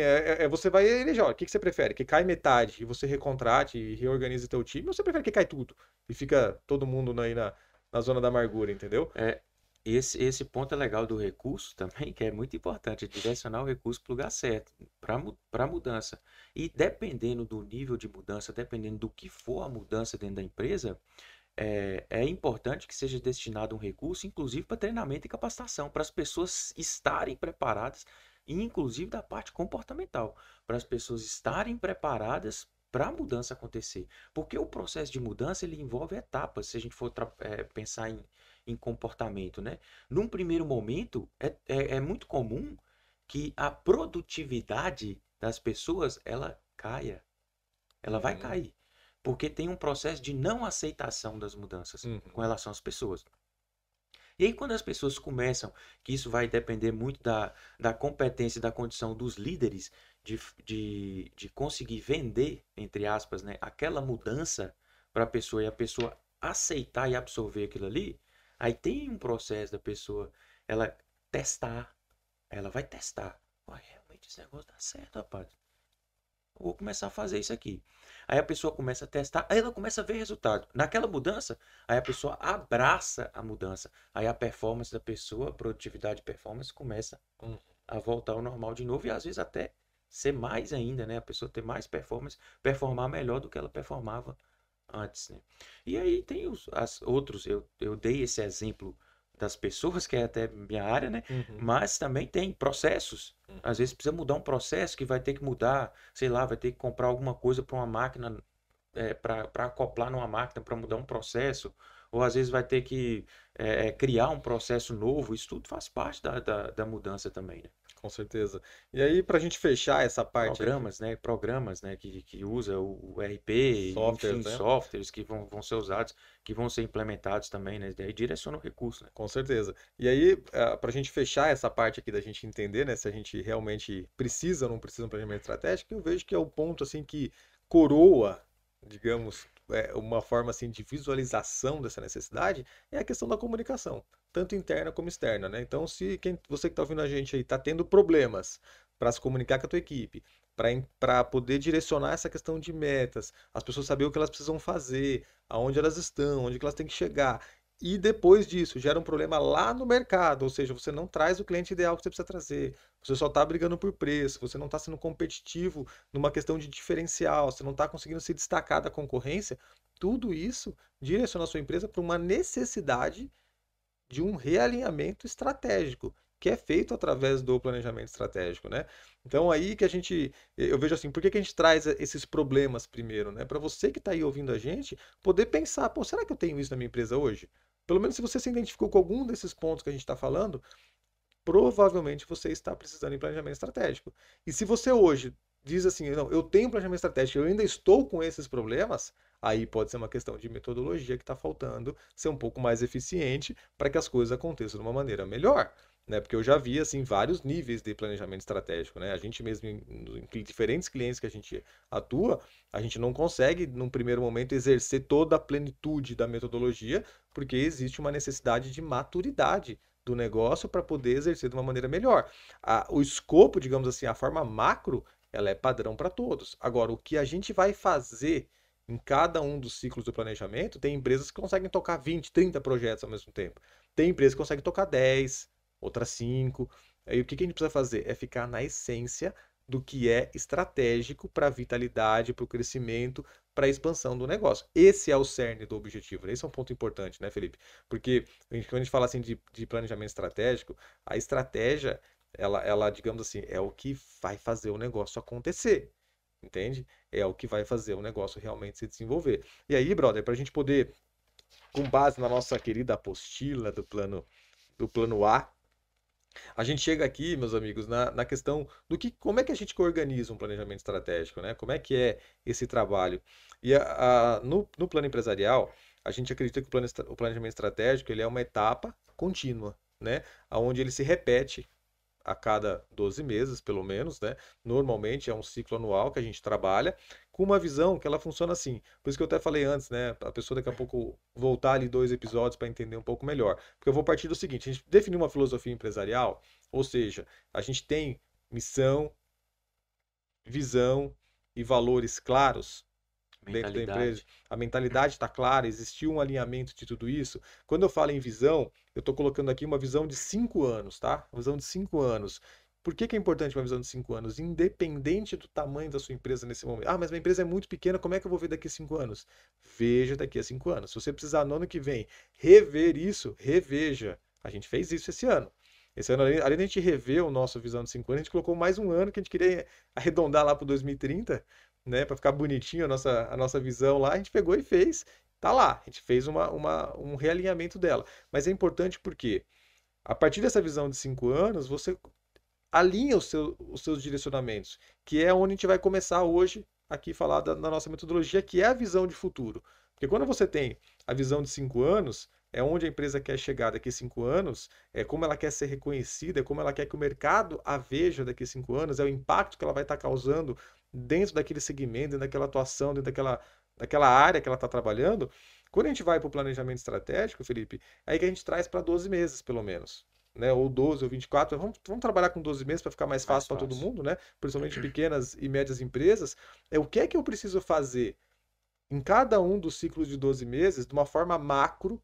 você vai eleger, ó, o que que você prefere? Que cai metade e você recontrate e reorganize teu time, ou você prefere que cai tudo e fica todo mundo aí na zona da amargura, entendeu? É, esse ponto é legal do recurso também, que é muito importante, é direcionar o recurso para o lugar certo, para a mudança. E dependendo do nível de mudança, dependendo do que for a mudança dentro da empresa, é importante que seja destinado um recurso, inclusive para treinamento e capacitação, para as pessoas estarem preparadas, e inclusive da parte comportamental, para as pessoas estarem preparadas para a mudança acontecer. Porque o processo de mudança ele envolve etapas, se a gente for pensar em comportamento, né? Num primeiro momento, é muito comum que a produtividade das pessoas ela caia, ela vai Uhum, cair. Porque tem um processo de não aceitação das mudanças com uhum, relação às pessoas. E aí, quando as pessoas começam, que isso vai depender muito da competência e da condição dos líderes de conseguir vender, entre aspas, né, aquela mudança para a pessoa e a pessoa aceitar e absorver aquilo ali, aí tem um processo da pessoa ela testar, ela vai testar. Ué, realmente esse negócio dá certo, rapaz. Vou começar a fazer isso aqui. Aí a pessoa começa a testar, aí ela começa a ver resultado. Naquela mudança, aí a pessoa abraça a mudança. Aí a performance da pessoa, a produtividade e performance começa uhum. a voltar ao normal de novo e às vezes até ser mais ainda, né? A pessoa ter mais performance, performar melhor do que ela performava antes, né? E aí tem as outros, eu dei esse exemplo das pessoas, que é até minha área, né? Uhum. Mas também tem processos. Às vezes precisa mudar um processo que vai ter que mudar, sei lá, vai ter que comprar alguma coisa para uma máquina, para acoplar numa máquina para mudar um processo, ou às vezes vai ter que criar um processo novo. Isso tudo faz parte da mudança também, né? Com certeza. E aí, para a gente fechar essa parte aqui, Programas, né, que usa o RP, enfim, softwares, né? softwares que vão ser usados, que vão ser implementados também, né? Daí direciona o recurso, né? Com certeza. E aí, para a gente fechar essa parte aqui da gente entender, né, se a gente realmente precisa ou não precisa de um planejamento estratégico, eu vejo que é o ponto assim que coroa, digamos, uma forma assim de visualização dessa necessidade, é a questão da comunicação, tanto interna como externa, né? Então, se você que está ouvindo a gente aí está tendo problemas para se comunicar com a tua equipe, para poder direcionar essa questão de metas, as pessoas saber o que elas precisam fazer, aonde elas estão, onde que elas têm que chegar. E depois disso, gera um problema lá no mercado, ou seja, você não traz o cliente ideal que você precisa trazer, você só está brigando por preço, você não está sendo competitivo numa questão de diferencial, você não está conseguindo se destacar da concorrência. Tudo isso direciona a sua empresa para uma necessidade de um realinhamento estratégico, que é feito através do planejamento estratégico, né? Então aí que eu vejo assim, por que que a gente traz esses problemas primeiro, né? Para você que está aí ouvindo a gente, poder pensar, pô, será que eu tenho isso na minha empresa hoje? Pelo menos se você se identificou com algum desses pontos que a gente está falando, provavelmente você está precisando de planejamento estratégico. E se você hoje diz assim, não, eu tenho planejamento estratégico, eu ainda estou com esses problemas, aí pode ser uma questão de metodologia que está faltando, ser um pouco mais eficiente para que as coisas aconteçam de uma maneira melhor. Né? Porque eu já vi assim vários níveis de planejamento estratégico, né? A gente mesmo em diferentes clientes que a gente atua, a gente não consegue num primeiro momento exercer toda a plenitude da metodologia, porque existe uma necessidade de maturidade do negócio para poder exercer de uma maneira melhor. O escopo, digamos assim, a forma macro, ela é padrão para todos. Agora, o que a gente vai fazer em cada um dos ciclos do planejamento, tem empresas que conseguem tocar 20, 30 projetos ao mesmo tempo. Tem empresas que conseguem tocar 10, outras 5. Aí o que a gente precisa fazer? É ficar na essência do que é estratégico para a vitalidade, para o crescimento, para a expansão do negócio. Esse é o cerne do objetivo. Esse é um ponto importante, né, Felipe? Porque quando a gente fala assim de planejamento estratégico, a estratégia digamos assim, é o que vai fazer o negócio acontecer, entende? É o que vai fazer o negócio realmente se desenvolver. E aí, brother, para a gente poder, com base na nossa querida apostila do plano A, a gente chega aqui, meus amigos, na questão do que, como é que a gente organiza um planejamento estratégico, né? Como é que é esse trabalho? E no plano empresarial, a gente acredita que o planejamento estratégico ele é uma etapa contínua, né? Onde ele se repete a cada 12 meses, pelo menos, né? Normalmente é um ciclo anual que a gente trabalha com uma visão que ela funciona assim. Por isso que eu até falei antes, né? A pessoa daqui a pouco voltar ali 2 episódios para entender um pouco melhor. Porque eu vou partir do seguinte: a gente definiu uma filosofia empresarial, ou seja, a gente tem missão, visão e valores claros dentro da empresa, Mentalidade. a mentalidade está clara, existiu um alinhamento de tudo isso. Quando eu falo em visão, eu estou colocando aqui uma visão de 5 anos, tá? Uma visão de 5 anos. Por que que é importante uma visão de 5 anos? Independente do tamanho da sua empresa nesse momento. Ah, mas minha empresa é muito pequena, como é que eu vou ver daqui a 5 anos? Veja daqui a 5 anos. Se você precisar no ano que vem rever isso, reveja. A gente fez isso esse ano. Esse ano, além de a gente rever o nosso visão de 5 anos, a gente colocou mais um ano que a gente queria arredondar lá para 2030, né, para ficar bonitinho a nossa visão lá, a gente pegou e fez, tá lá, a gente fez um realinhamento dela. Mas é importante porque, a partir dessa visão de 5 anos, você alinha os seus direcionamentos, que é onde a gente vai começar hoje aqui falar da nossa metodologia, que é a visão de futuro. Porque quando você tem a visão de 5 anos, é onde a empresa quer chegar daqui a 5 anos, é como ela quer ser reconhecida, é como ela quer que o mercado a veja daqui a 5 anos, é o impacto que ela vai estar causando dentro daquele segmento, dentro daquela atuação, dentro daquela área que ela está trabalhando. Quando a gente vai para o planejamento estratégico, Felipe, é aí que a gente traz para 12 meses, pelo menos, né? Ou 12 ou 24. Vamos trabalhar com 12 meses para ficar mais Mais fácil para todo fácil. mundo, né? Principalmente pequenas e médias empresas. É o que é que eu preciso fazer em cada um dos ciclos de 12 meses, de uma forma macro,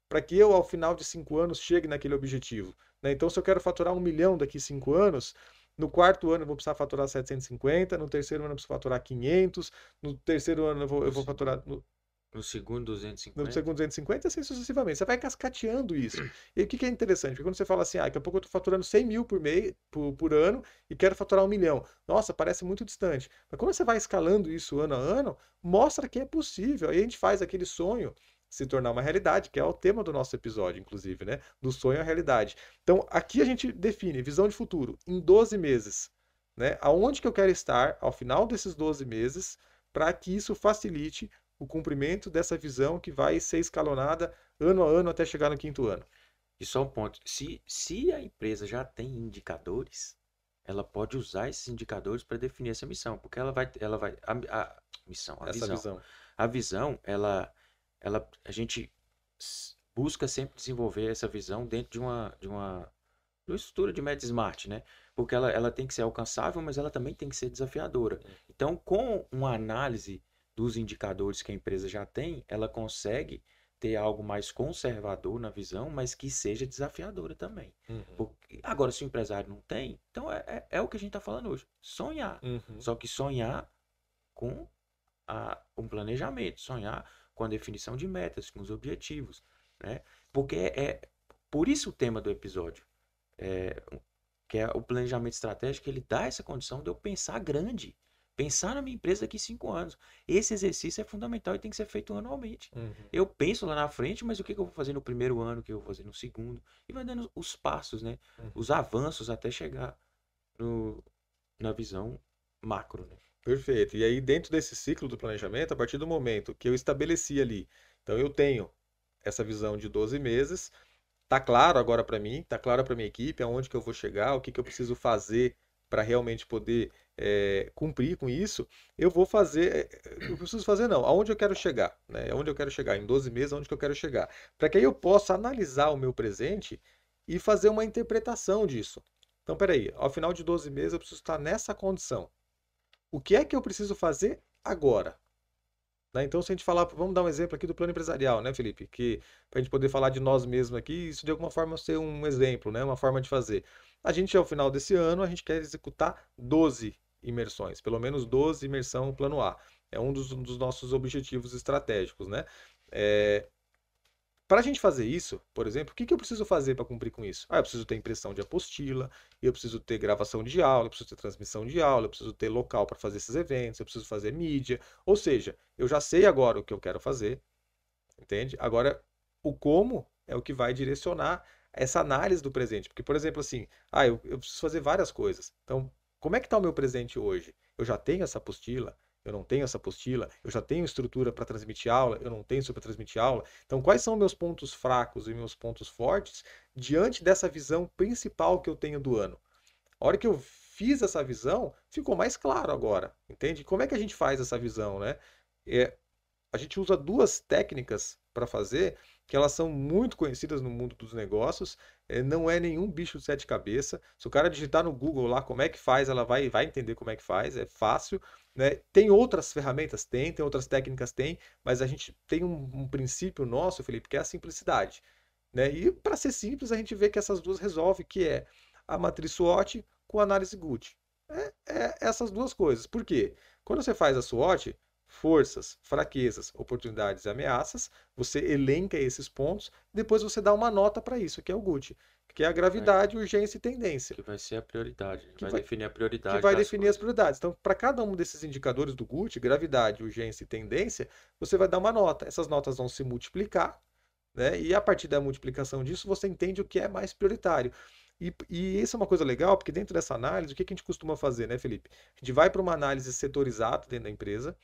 para que eu, ao final de 5 anos, chegue naquele objetivo, né? Então, se eu quero faturar 1 milhão daqui a 5 anos, no quarto ano eu vou precisar faturar 750, no terceiro ano eu preciso faturar 500, no terceiro ano eu vou, No, eu vou se- faturar, no segundo, no 250. segundo 250 e assim sucessivamente. Você vai cascateando isso. E aí, o que que é interessante? Porque quando você fala assim, daqui a pouco eu estou faturando 100 mil por mês, por ano e quero faturar 1 milhão. Nossa, parece muito distante. Mas quando você vai escalando isso ano a ano, mostra que é possível. Aí a gente faz aquele sonho se tornar uma realidade, que é o tema do nosso episódio, inclusive, né? Do sonho à realidade. Então, aqui a gente define visão de futuro em 12 meses, né? Aonde que eu quero estar ao final desses 12 meses para que isso facilite o cumprimento dessa visão que vai ser escalonada ano a ano até chegar no quinto ano. E só um ponto. Se a empresa já tem indicadores, ela pode usar esses indicadores para definir essa missão, porque ela vai, a missão, a Essa visão. visão. A visão, a gente busca sempre desenvolver essa visão dentro de uma estrutura de meta smart, né? Porque ela tem que ser alcançável, mas ela também tem que ser desafiadora. Então, com uma análise dos indicadores que a empresa já tem, ela consegue ter algo mais conservador na visão, mas que seja desafiadora também. Uhum. Agora, se o empresário não tem, então é o que a gente está falando hoje. Sonhar. Uhum. Só que sonhar com um planejamento, sonhar com a definição de metas, com os objetivos, né? Porque por isso o tema do episódio, é, que é o planejamento estratégico, ele dá essa condição de eu pensar grande, pensar na minha empresa daqui a 5 anos. Esse exercício é fundamental e tem que ser feito anualmente. Uhum. Eu penso lá na frente, mas o que eu vou fazer no primeiro ano, o que eu vou fazer no segundo, e vai dando os passos, né? Uhum. Os avanços até chegar no, na visão macro, né? Perfeito. E aí, dentro desse ciclo do planejamento, a partir do momento que eu estabeleci ali, então eu tenho essa visão de 12 meses, tá claro agora para mim, tá claro para minha equipe, aonde que eu vou chegar, o que que eu preciso fazer para realmente poder cumprir com isso, eu vou fazer, eu preciso fazer não, aonde eu quero chegar, né? Aonde eu quero chegar, em 12 meses, aonde que eu quero chegar. Para que aí eu possa analisar o meu presente e fazer uma interpretação disso. Então, peraí, ao final de 12 meses eu preciso estar nessa condição. O que é que eu preciso fazer agora? Né? Então, se a gente falar, vamos dar um exemplo aqui do plano empresarial, né, Felipe? Que para a gente poder falar de nós mesmos aqui, isso de alguma forma ser um exemplo, né? Uma forma de fazer. A gente, ao final desse ano, a gente quer executar 12 imersões, pelo menos 12 imersão plano A. É um dos nossos objetivos estratégicos, né? É, Para a gente fazer isso, por exemplo, o que que eu preciso fazer para cumprir com isso? Ah, eu preciso ter impressão de apostila, eu preciso ter gravação de aula, eu preciso ter transmissão de aula, eu preciso ter local para fazer esses eventos, eu preciso fazer mídia. Ou seja, eu já sei agora o que eu quero fazer, entende? Agora, o como é o que vai direcionar essa análise do presente. Porque, por exemplo, assim, eu preciso fazer várias coisas. Então, como é que está o meu presente hoje? Eu já tenho essa apostila? Eu não tenho essa apostila? Eu já tenho estrutura para transmitir aula? Eu não tenho para transmitir aula? Então, quais são meus pontos fracos e meus pontos fortes diante dessa visão principal que eu tenho do ano? A hora que eu fiz essa visão, ficou mais claro agora, entende? Como é que a gente faz essa visão, né? É, a gente usa duas técnicas para fazer que elas são muito conhecidas no mundo dos negócios. Não é nenhum bicho de sete cabeças. Se o cara digitar no Google lá como é que faz, ela vai entender como é que faz. É fácil, né? Tem outras ferramentas? Tem outras técnicas? Tem, mas a gente tem um princípio nosso, Felipe, que é a simplicidade, né? E para ser simples, a gente vê que essas duas resolvem, que é a matriz SWOT com a análise Good. É essas duas coisas. Por quê? Quando você faz a SWOT, forças, fraquezas, oportunidades e ameaças, você elenca esses pontos, depois você dá uma nota para isso, que é o Good, que é a Vai- gravidade, urgência e tendência, que vai ser a prioridade. que Vai vai, definir a que prioridade vai das definir as coisas. prioridades. Então, para cada um desses indicadores do Good, gravidade, urgência e tendência, você vai dar uma nota. Essas notas vão se multiplicar, né? E a partir da multiplicação disso, você entende o que é mais prioritário. E isso é uma coisa legal, porque dentro dessa análise, o que a gente costuma fazer, né, Felipe? A gente vai para uma análise setorizada dentro da empresa.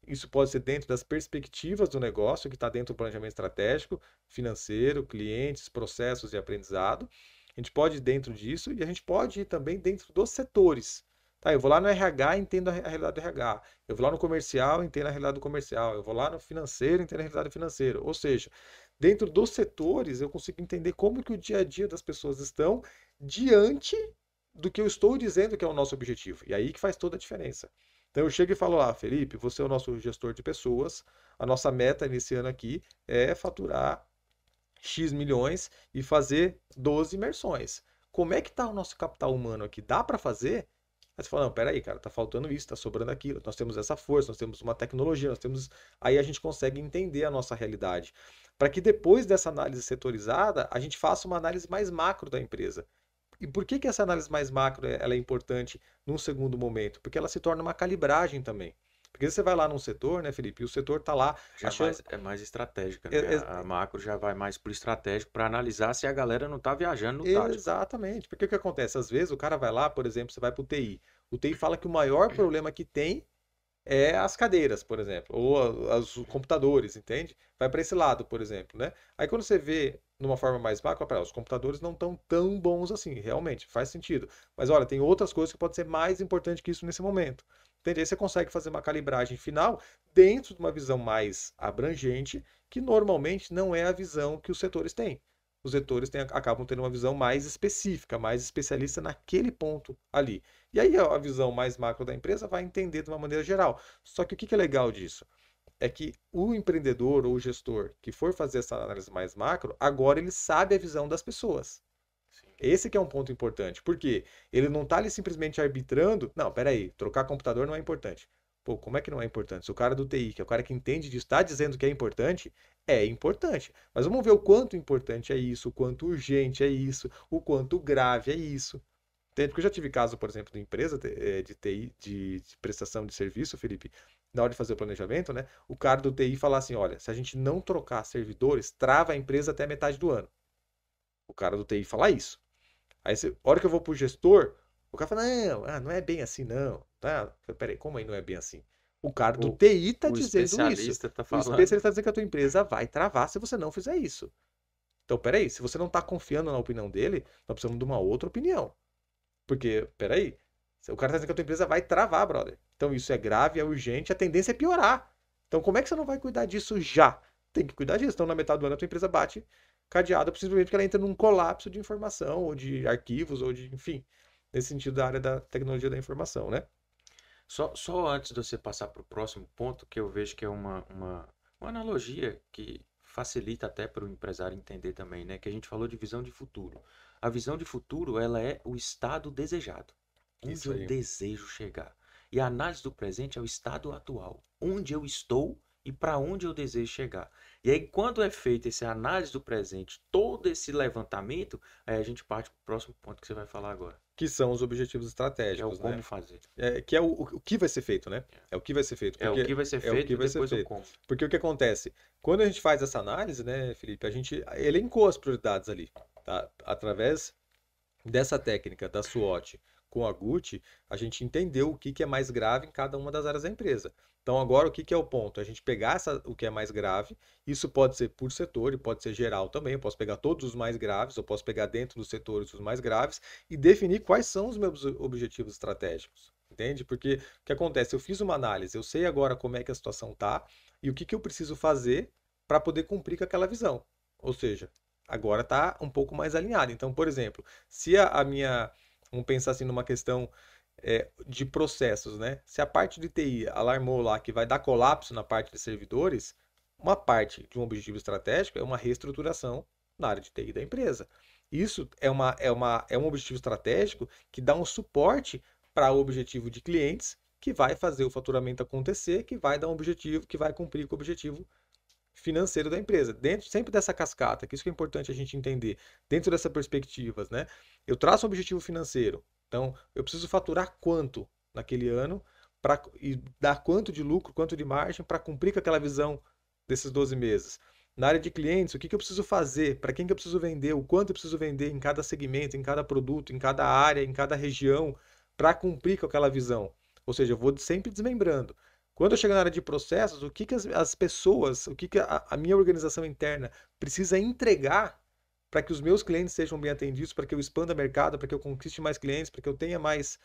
Isso pode ser dentro das perspectivas do negócio, que está dentro do planejamento estratégico, financeiro, clientes, processos e aprendizado. A gente pode ir dentro disso e a gente pode ir também dentro dos setores. Tá, eu vou lá no RH e entendo a realidade do RH. Eu vou lá no comercial e entendo a realidade do comercial. Eu vou lá no financeiro e entendo a realidade do financeiro. Ou seja, dentro dos setores eu consigo entender como que o dia a dia das pessoas estão diante do que eu estou dizendo que é o nosso objetivo. E aí que faz toda a diferença. Então eu chego e falo, Felipe, você é o nosso gestor de pessoas, a nossa meta nesse ano aqui é faturar X milhões e fazer 12 imersões. Como é que está o nosso capital humano aqui? Dá para fazer? Aí você fala, não, peraí, cara, tá faltando isso, tá sobrando aquilo, nós temos essa força, nós temos uma tecnologia, nós temos. Aí a gente consegue entender a nossa realidade. Para que depois dessa análise setorizada, a gente faça uma análise mais macro da empresa. E por que que essa análise mais macro ela é importante num segundo momento? Porque ela se torna uma calibragem também. Porque você vai lá num setor, né, Felipe, e o setor tá lá Já achando. é mais estratégica, né? é- A macro já vai mais pro estratégico para analisar se a galera não tá viajando no tático. Exatamente. Porque o que acontece? Às vezes o cara vai lá, por exemplo, você vai para o TI. O TI fala que o maior problema que tem é as cadeiras, por exemplo, ou os computadores, entende? Vai para esse lado, por exemplo, né? Aí quando você vê numa forma mais macro, os computadores não estão tão bons assim, realmente, faz sentido. Mas olha, tem outras coisas que podem ser mais importantes que isso nesse momento. Entende? Aí você consegue fazer uma calibragem final dentro de uma visão mais abrangente, que normalmente não é a visão que os setores têm. Os setores acabam tendo uma visão mais específica, mais especialista naquele ponto ali. E aí a visão mais macro da empresa vai entender de uma maneira geral. Só que o que é legal disso? É que o empreendedor ou o gestor que for fazer essa análise mais macro, agora ele sabe a visão das pessoas. Sim. Esse que é um ponto importante. Por quê? Ele não está ali simplesmente arbitrando. Não, peraí, trocar computador não é importante. Pô, como é que não é importante? Se o cara do TI, que é o cara que entende disso, está dizendo que é importante. Mas vamos ver o quanto importante é isso, o quanto urgente é isso, o quanto grave é isso. Entende? Porque eu já tive caso, por exemplo, de empresa de TI, de prestação de serviço, Felipe, na hora de fazer o planejamento, né? O cara do TI falar assim: olha, se a gente não trocar servidores, trava a empresa até metade do ano. O cara do TI fala isso. Aí, a hora que eu vou pro gestor, o cara fala: não, não é bem assim, não. Tá? Peraí, como aí não é bem assim? O cara do O, TI tá o dizendo isso. especialista tá O falando. especialista está dizendo que a tua empresa vai travar se você não fizer isso. Então, peraí, se você não está confiando na opinião dele, nós precisamos de uma outra opinião. Porque, peraí, o cara tá dizendo que a tua empresa vai travar, brother. Então isso é grave, é urgente, a tendência é piorar. Então como é que você não vai cuidar disso já? Tem que cuidar disso. Então na metade do ano a tua empresa bate cadeado, possivelmente porque ela entra num colapso de informação, ou de arquivos, ou de, enfim, nesse sentido da área da tecnologia da informação, né? Só antes de você passar para o próximo ponto, que eu vejo que é uma analogia que facilita até para o empresário entender também, né? Que a gente falou de visão de futuro. A visão de futuro, ela é o estado desejado, onde Isso eu aí. desejo chegar. E a análise do presente é o estado atual, onde eu estou e para onde eu desejo chegar. E aí, quando é feita essa análise do presente, todo esse levantamento, aí a gente parte para o próximo ponto que você vai falar agora, Que são os objetivos que é o estratégicos, né? como fazer. Que é o que vai ser feito, né? É o que vai ser feito, É o que porque vai ser é o que feito e vai ser depois o feito. como. Porque o que acontece? Quando a gente faz essa análise, né, Felipe, a gente elencou as prioridades ali, tá? Através dessa técnica da SWOT com a Gucci, a gente entendeu o que que é mais grave em cada uma das áreas da empresa. Então, agora, o que que é o ponto? A gente pegar o que é mais grave, isso pode ser por setor e pode ser geral também. Eu posso pegar todos os mais graves, eu posso pegar dentro dos setores os mais graves e definir quais são os meus objetivos estratégicos. Entende? Porque o que acontece? Eu fiz uma análise, eu sei agora como é que a situação está e o que que eu preciso fazer para poder cumprir com aquela visão. Ou seja, agora está um pouco mais alinhado. Então, por exemplo, se a minha. Vamos pensar assim numa questão de processos, né? Se a parte de TI alarmou lá que vai dar colapso na parte de servidores, uma parte de um objetivo estratégico é uma reestruturação na área de TI da empresa. Isso é um objetivo estratégico que dá um suporte para o objetivo de clientes, que vai fazer o faturamento acontecer, que vai dar um objetivo, que vai cumprir com o objetivo financeiro da empresa, dentro sempre dessa cascata, que isso que é importante a gente entender, dentro dessa perspectiva, né? Eu traço um objetivo financeiro, então eu preciso faturar quanto naquele ano e dar quanto de lucro, quanto de margem para cumprir com aquela visão desses 12 meses. Na área de clientes, o que que eu preciso fazer, para quem que eu preciso vender, o quanto eu preciso vender em cada segmento, em cada produto, em cada área, em cada região, para cumprir com aquela visão. Ou seja, eu vou sempre desmembrando. Quando eu chego na área de processos, o que que as pessoas, o que que a minha organização interna precisa entregar para que os meus clientes sejam bem atendidos, para que eu expanda mercado, para que eu conquiste mais clientes, para que eu tenha mais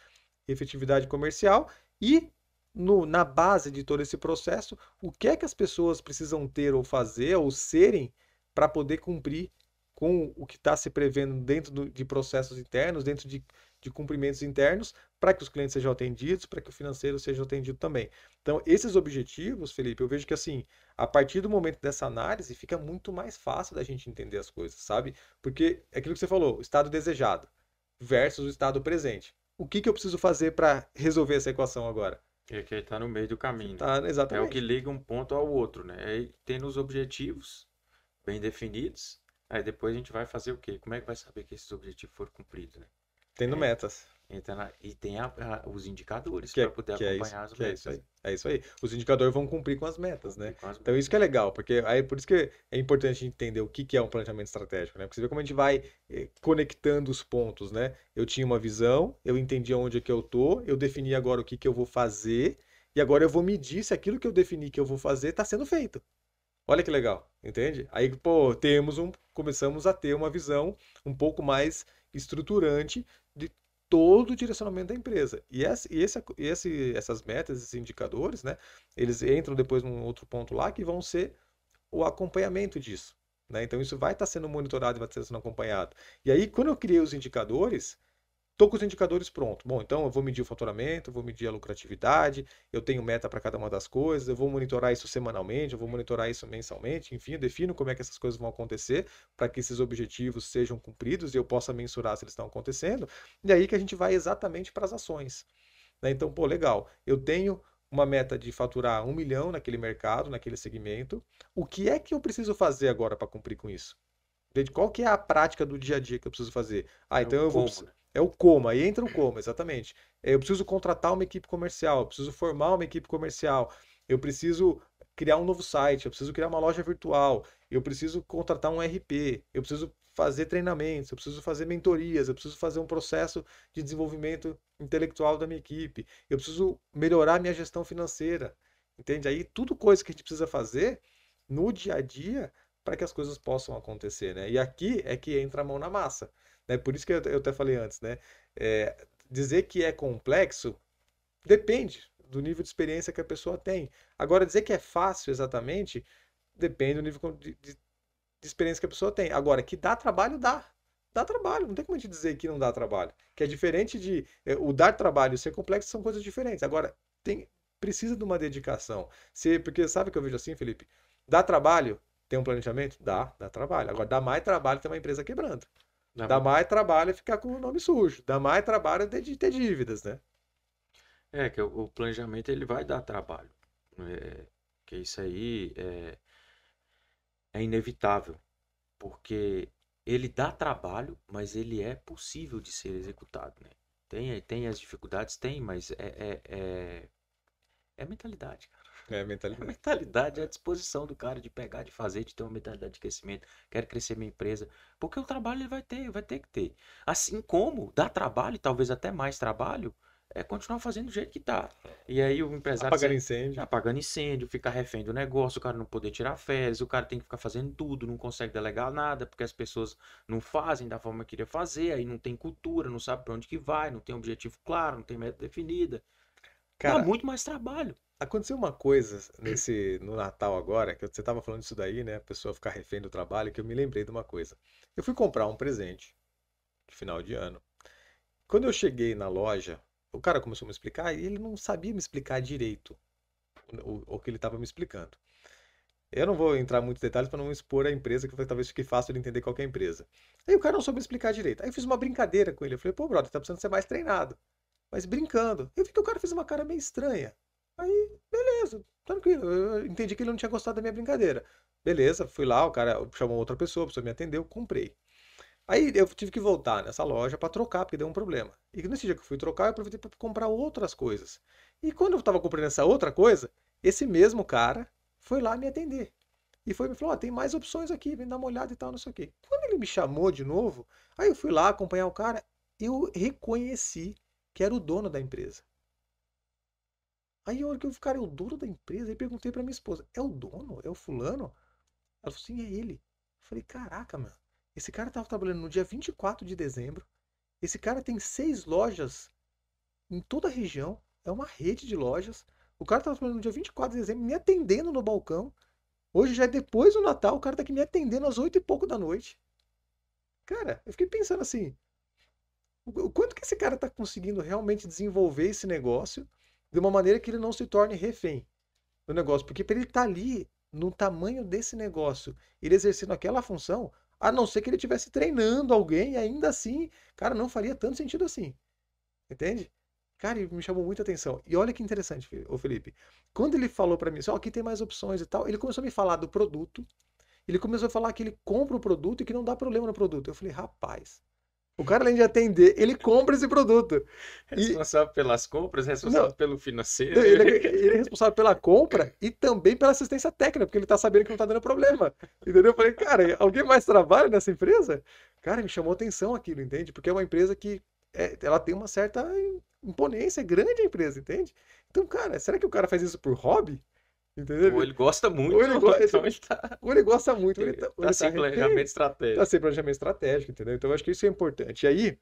efetividade comercial e na base de todo esse processo, o que é que as pessoas precisam ter ou fazer ou serem para poder cumprir com o que está se prevendo dentro de processos internos, dentro de cumprimentos internos, para que os clientes sejam atendidos, para que o financeiro seja atendido também. Então, esses objetivos, Felipe, eu vejo que assim, a partir do momento dessa análise, fica muito mais fácil da gente entender as coisas, sabe? Porque é aquilo que você falou, o estado desejado versus o estado presente. O que que eu preciso fazer para resolver essa equação agora? É que está no meio do caminho, né? Tá, É o que exatamente. liga um ponto ao outro, né? Aí tendo os objetivos bem definidos, aí depois a gente vai fazer o quê? Como é que vai saber que esses objetivos foram cumpridos, né? Tendo É, metas. e tem os indicadores Que para é, poder que é isso, acompanhar as que é isso metas, aí. É isso aí. Os indicadores vão cumprir com as metas, né? cumprir com as Então isso metas. que é legal, porque aí por isso que é importante a gente entender o que que é um planejamento estratégico, né? Porque você vê como a gente vai conectando os pontos, né? Eu tinha uma visão, eu entendi aonde é que eu tô, eu defini agora o que que eu vou fazer, e agora eu vou medir se aquilo que eu defini que eu vou fazer está sendo feito. Olha que legal, entende? Aí, pô, começamos a ter uma visão um pouco mais estruturante de todo o direcionamento da empresa. Essas metas, esses indicadores, né? Eles entram depois num outro ponto lá que vão ser o acompanhamento disso, né? Então isso vai estar sendo monitorado e vai estar sendo acompanhado. E aí, quando eu criei os indicadores, estou com os indicadores prontos. Bom, então eu vou medir o faturamento, vou medir a lucratividade, eu tenho meta para cada uma das coisas, eu vou monitorar isso semanalmente, eu vou monitorar isso mensalmente, enfim, eu defino como é que essas coisas vão acontecer para que esses objetivos sejam cumpridos e eu possa mensurar se eles estão acontecendo. E aí que a gente vai exatamente para as ações, né? Então, pô, legal, eu tenho uma meta de faturar 1 milhão naquele mercado, naquele segmento. O que é que eu preciso fazer agora para cumprir com isso? Entende? Qual que é a prática do dia a dia que eu preciso fazer? Ah, É o então eu vou. como, né? É o como, aí entra o como, exatamente. Eu preciso contratar uma equipe comercial, eu preciso formar uma equipe comercial, eu preciso criar um novo site, eu preciso criar uma loja virtual, eu preciso contratar um RP, eu preciso fazer treinamentos, eu preciso fazer mentorias, eu preciso fazer um processo de desenvolvimento intelectual da minha equipe, eu preciso melhorar minha gestão financeira, entende? Aí tudo coisa que a gente precisa fazer no dia a dia para que as coisas possam acontecer, né? E aqui é que entra a mão na massa, né? Por isso que eu até falei antes, né? Dizer que é complexo depende do nível de experiência que a pessoa tem. Agora, dizer que é fácil exatamente depende do nível de experiência que a pessoa tem. Agora, que dá trabalho, dá. Dá trabalho, não tem como a gente dizer que não dá trabalho. Que é diferente de. O dar trabalho e o ser complexo são coisas diferentes. Agora, precisa de uma dedicação. Porque sabe o que eu vejo assim, Felipe? Dá trabalho ter um planejamento? Dá trabalho. Agora, dá mais trabalho ter uma empresa quebrando. Dá Dá mu- mais trabalho ficar com o nome sujo. Dá mais trabalho ter dívidas, né? É que o planejamento ele vai dar trabalho. É, Porque isso aí é inevitável, porque ele dá trabalho, mas ele é possível de ser executado, né? Tem as dificuldades, tem, mas é mentalidade, cara. É a É mentalidade. mentalidade, é a disposição do cara de pegar, de fazer, de ter uma mentalidade de crescimento. Quero crescer minha empresa. Porque o trabalho ele vai ter que ter. Assim como dá trabalho, e talvez até mais trabalho, é continuar fazendo do jeito que tá. E aí o empresário Apagar sempre incêndio. apagando incêndio, fica refém do negócio, o cara não poder tirar férias, o cara tem que ficar fazendo tudo, não consegue delegar nada, porque as pessoas não fazem da forma que queria fazer, aí não tem cultura, não sabe para onde que vai, não tem objetivo claro, não tem meta definida. Dá Cara, muito mais trabalho. aconteceu uma coisa no Natal agora, que você tava falando disso daí, né? A pessoa ficar refém do trabalho, que eu me lembrei de uma coisa. Eu fui comprar um presente de final de ano. Quando eu cheguei na loja, o cara começou a me explicar e ele não sabia me explicar direito o que ele estava me explicando. Eu não vou entrar em muitos detalhes para não expor a empresa, que talvez fique fácil de entender qual que é a empresa. Aí o cara não soube me explicar direito. Aí eu fiz uma brincadeira com ele. Eu falei, pô, brother, tá precisando ser mais treinado. Mas brincando. Eu vi que o cara fez uma cara meio estranha. Aí, beleza, tranquilo. Eu entendi que ele não tinha gostado da minha brincadeira. Beleza, fui lá, o cara chamou outra pessoa, a pessoa me atendeu, comprei. Aí eu tive que voltar nessa loja para trocar, porque deu um problema. E nesse dia que eu fui trocar, eu aproveitei para comprar outras coisas. E quando eu estava comprando essa outra coisa, esse mesmo cara foi lá me atender. E foi me falou: ó, tem mais opções aqui, vem dar uma olhada e tal, não sei o quê. Quando ele me chamou de novo, aí eu fui lá acompanhar o cara, eu reconheci que era o dono da empresa. Aí a hora que eu vi, cara, é o dono da empresa, aí perguntei para minha esposa: é o dono? É o fulano? Ela falou: sim, é ele. Eu falei: caraca, mano. Esse cara estava trabalhando no dia 24 de dezembro. Esse cara tem 6 lojas em toda a região. É uma rede de lojas. O cara estava trabalhando no dia 24 de dezembro, me atendendo no balcão. Hoje já é depois do Natal, o cara tá aqui me atendendo às 8 e pouco da noite. Cara, eu fiquei pensando assim, o quanto que esse cara tá conseguindo realmente desenvolver esse negócio de uma maneira que ele não se torne refém do negócio. Porque para ele estar ali, no tamanho desse negócio, ele exercendo aquela função, a não ser que ele estivesse treinando alguém, ainda assim, cara, não faria tanto sentido assim. Entende? Cara, e me chamou muita atenção. E olha que interessante, ô Felipe. Quando ele falou pra mim, assim, ó, aqui tem mais opções e tal, ele começou a me falar do produto. Ele começou a falar que ele compra o produto e que não dá problema no produto. Eu falei, rapaz, o cara além de atender, ele compra esse produto. E Responsável pelas compras, não, responsável pelo financeiro. ele é responsável pela compra e também pela assistência técnica, porque ele tá sabendo que não tá dando problema. Entendeu? Eu falei, cara, alguém mais trabalha nessa empresa? Cara, me chamou atenção aquilo, entende? Porque é uma empresa que ela tem uma certa imponência, é grande a empresa, entende? Então, cara, será que o cara faz isso por hobby? Ou Entendeu? ele gosta Ou muito, ele, ou go- então ele tá, ou ele gosta muito, ele ou tá ele tá sem planejamento refém, tá estratégico. sem planejamento estratégico, entendeu? Então, eu acho que isso é importante. E aí,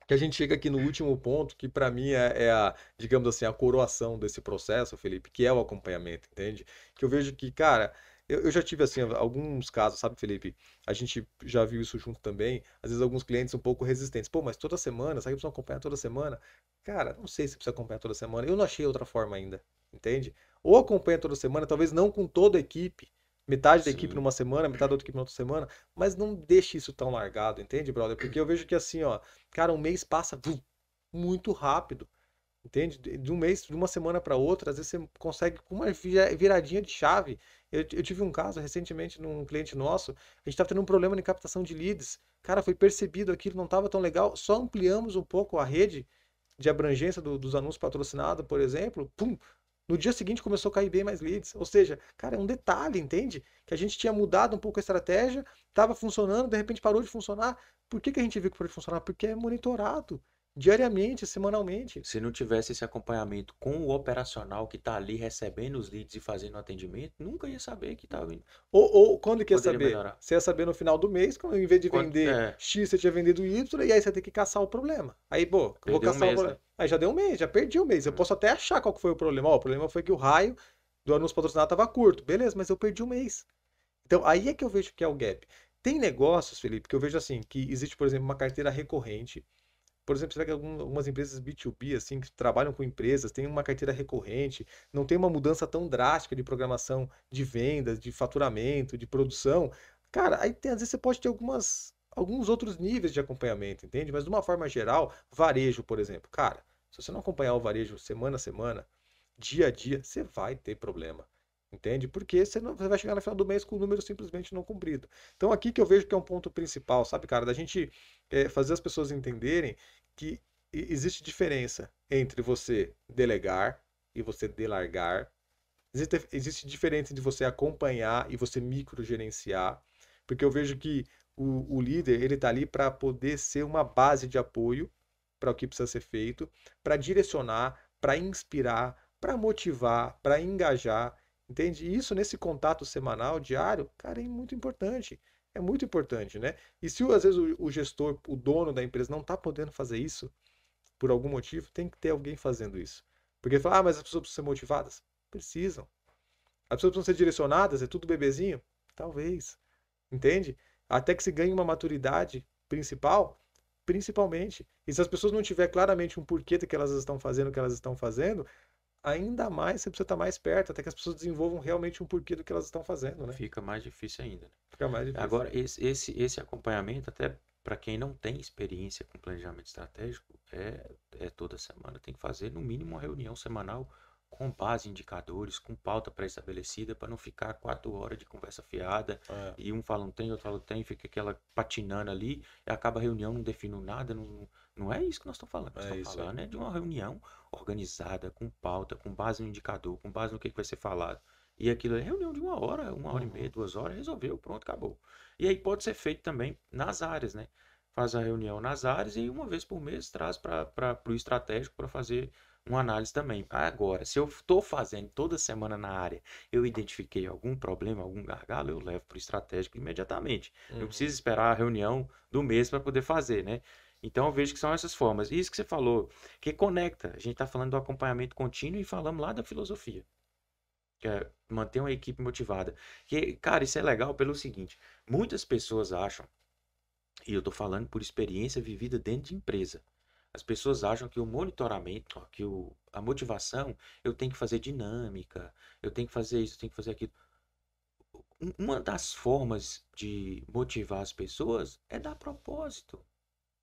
que a gente chega aqui no último ponto, que para mim é a, digamos assim, a coroação desse processo, Felipe, que é o acompanhamento, entende? Que eu vejo que, cara, eu já tive assim alguns casos, sabe, Felipe? A gente já viu isso junto também. Às vezes alguns clientes um pouco resistentes. Pô, mas toda semana, sabe que precisa acompanhar toda semana? Cara, não sei se precisa acompanhar toda semana. Eu não achei outra forma ainda, entende? Ou acompanha toda semana, talvez não com toda a equipe. Metade da equipe Sim. numa semana, metade da outra equipe na outra semana, mas não deixe isso tão largado, entende, brother? Porque eu vejo que assim, ó, cara, um mês passa muito rápido, entende? De um mês, de uma semana para outra, às vezes você consegue com uma viradinha de chave. Eu tive um caso recentemente num cliente nosso, a gente estava tendo um problema de captação de leads. Cara, foi percebido aquilo, não estava tão legal, só ampliamos um pouco a rede de abrangência dos anúncios patrocinados, por exemplo, pum, no dia seguinte começou a cair bem mais leads. Ou seja, cara, é um detalhe, entende? Que a gente tinha mudado um pouco a estratégia, estava funcionando, de repente parou de funcionar. Por que que a gente viu que parou de funcionar? Porque é monitorado diariamente, semanalmente. Se não tivesse esse acompanhamento com o operacional que tá ali recebendo os leads e fazendo o atendimento, nunca ia saber que tava, Ou quando que ia poderia saber? melhorar. Você ia saber no final do mês, quando em vez de Quando, vender X, você tinha vendido Y, e aí você ia ter que caçar o problema. Aí, pô, eu vou perdeu um caçar o mês, né? problema. Aí já deu um mês, já perdi o mês. Eu posso até achar qual que foi o problema. Ó, o problema foi que o raio do anúncio patrocinado estava curto. Beleza, mas eu perdi o mês. Então, aí é que eu vejo que é o gap. Tem negócios, Felipe, que eu vejo assim, que existe, por exemplo, uma carteira recorrente. Por exemplo, você vê que algumas empresas B2B, assim, que trabalham com empresas, têm uma carteira recorrente, não tem uma mudança tão drástica de programação de vendas, de faturamento, de produção. Cara, aí às vezes você pode ter alguns outros níveis de acompanhamento, entende? Mas de uma forma geral, varejo, por exemplo. Cara, se você não acompanhar o varejo semana a semana, dia a dia, você vai ter problema. Entende? Porque você vai chegar no final do mês com o número simplesmente não cumprido. Então aqui que eu vejo que é um ponto principal, sabe, cara, da gente fazer as pessoas entenderem que existe diferença entre você delegar e você delargar. Existe diferença de você acompanhar e você microgerenciar, porque eu vejo que o líder ele está ali para poder ser uma base de apoio para o que precisa ser feito, para direcionar, para inspirar, para motivar, para engajar, entende? E isso nesse contato semanal, diário, cara, é muito importante. É muito importante, né? E se às vezes o gestor, o dono da empresa não está podendo fazer isso, por algum motivo, tem que ter alguém fazendo isso. Porque ele fala, mas as pessoas precisam ser motivadas. Precisam. As pessoas precisam ser direcionadas, é tudo bebezinho? Talvez. Entende? Até que se ganhe uma maturidade principal, principalmente. E se as pessoas não tiver claramente um porquê do que elas estão fazendo, o que elas estão fazendo, ainda mais você precisa estar mais perto, até que as pessoas desenvolvam realmente um porquê do que elas estão fazendo, né? Fica mais difícil ainda, né? Fica mais difícil. Agora, esse acompanhamento, até para quem não tem experiência com planejamento estratégico, é toda semana. Tem que fazer, no mínimo, uma reunião semanal com base em indicadores, com pauta pré-estabelecida, para não ficar 4 horas de conversa fiada É, e um fala não tem, outro fala tem, fica aquela patinando ali, e acaba a reunião, não define nada. Não é isso que nós estamos falando. Nós é estamos isso aí. falando é de uma reunião organizada, com pauta, com base no indicador, com base no que vai ser falado. E aquilo é reunião de 1 hora e meia, Uhum. 2 horas, resolveu, pronto, acabou. E aí pode ser feito também nas áreas, né? Faz a reunião nas áreas e uma vez por mês traz para o estratégico para fazer uma análise também. Agora, se eu estou fazendo toda semana na área, eu identifiquei algum problema, algum gargalo, eu levo para o estratégico imediatamente. Não preciso Uhum. esperar a reunião do mês para poder fazer, né? Então eu vejo que são essas formas. E isso que você falou, que conecta. A gente está falando do acompanhamento contínuo e falamos lá da filosofia, que é manter uma equipe motivada. Que, cara, isso é legal pelo seguinte: muitas pessoas acham, e eu estou falando por experiência vivida dentro de empresa, as pessoas acham que o monitoramento, ó, a motivação, eu tenho que fazer dinâmica, eu tenho que fazer isso, eu tenho que fazer aquilo. Uma das formas de motivar as pessoas é dar propósito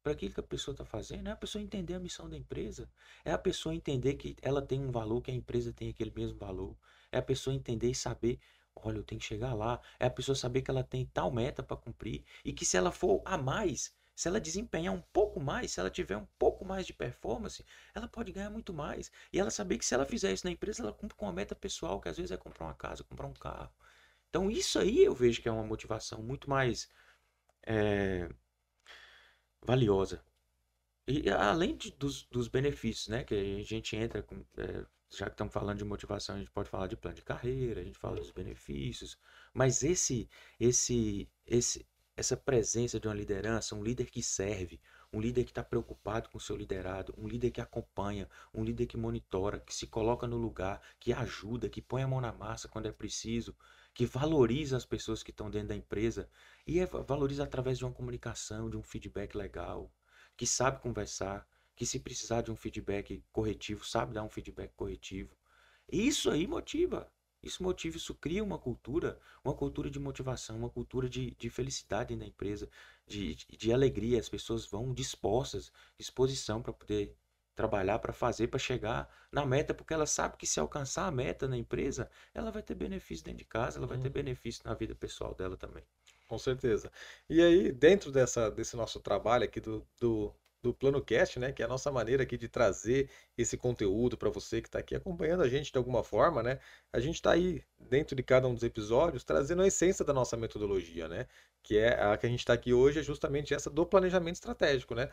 para aquilo que a pessoa está fazendo, é a pessoa entender a missão da empresa, é a pessoa entender que ela tem um valor, que a empresa tem aquele mesmo valor, é a pessoa entender e saber, olha, eu tenho que chegar lá, é a pessoa saber que ela tem tal meta para cumprir e que se ela for a mais, se ela desempenhar um pouco mais, se ela tiver um pouco mais de performance, ela pode ganhar muito mais. E ela saber que se ela fizer isso na empresa, ela cumpre com uma meta pessoal, que às vezes é comprar uma casa, comprar um carro. Então isso aí eu vejo que é uma motivação muito mais eh, valiosa. E além dos benefícios, né? Que a gente entra com. Já que estamos falando de motivação, a gente pode falar de plano de carreira, a gente fala dos benefícios. Mas essa presença de uma liderança, um líder que serve, um líder que está preocupado com o seu liderado, um líder que acompanha, um líder que monitora, que se coloca no lugar, que ajuda, que põe a mão na massa quando é preciso, que valoriza as pessoas que estão dentro da empresa e valoriza através de uma comunicação, de um feedback legal, que sabe conversar, que se precisar de um feedback corretivo, sabe dar um feedback corretivo. Isso aí motiva. Isso motiva, isso cria uma cultura de motivação, uma cultura de felicidade na empresa, de alegria. As pessoas vão dispostas, disposição para poder trabalhar, para fazer, para chegar na meta, porque ela sabe que se alcançar a meta na empresa, ela vai ter benefício dentro de casa, ela vai ter Uhum. benefício na vida pessoal dela também. Com certeza. E aí, dentro desse nosso trabalho aqui do Plano Cast, né, que é a nossa maneira aqui de trazer esse conteúdo para você que está aqui acompanhando a gente de alguma forma, né, a gente está aí, dentro de cada um dos episódios, trazendo a essência da nossa metodologia, né, que é a que a gente está aqui hoje, é justamente essa do planejamento estratégico, né,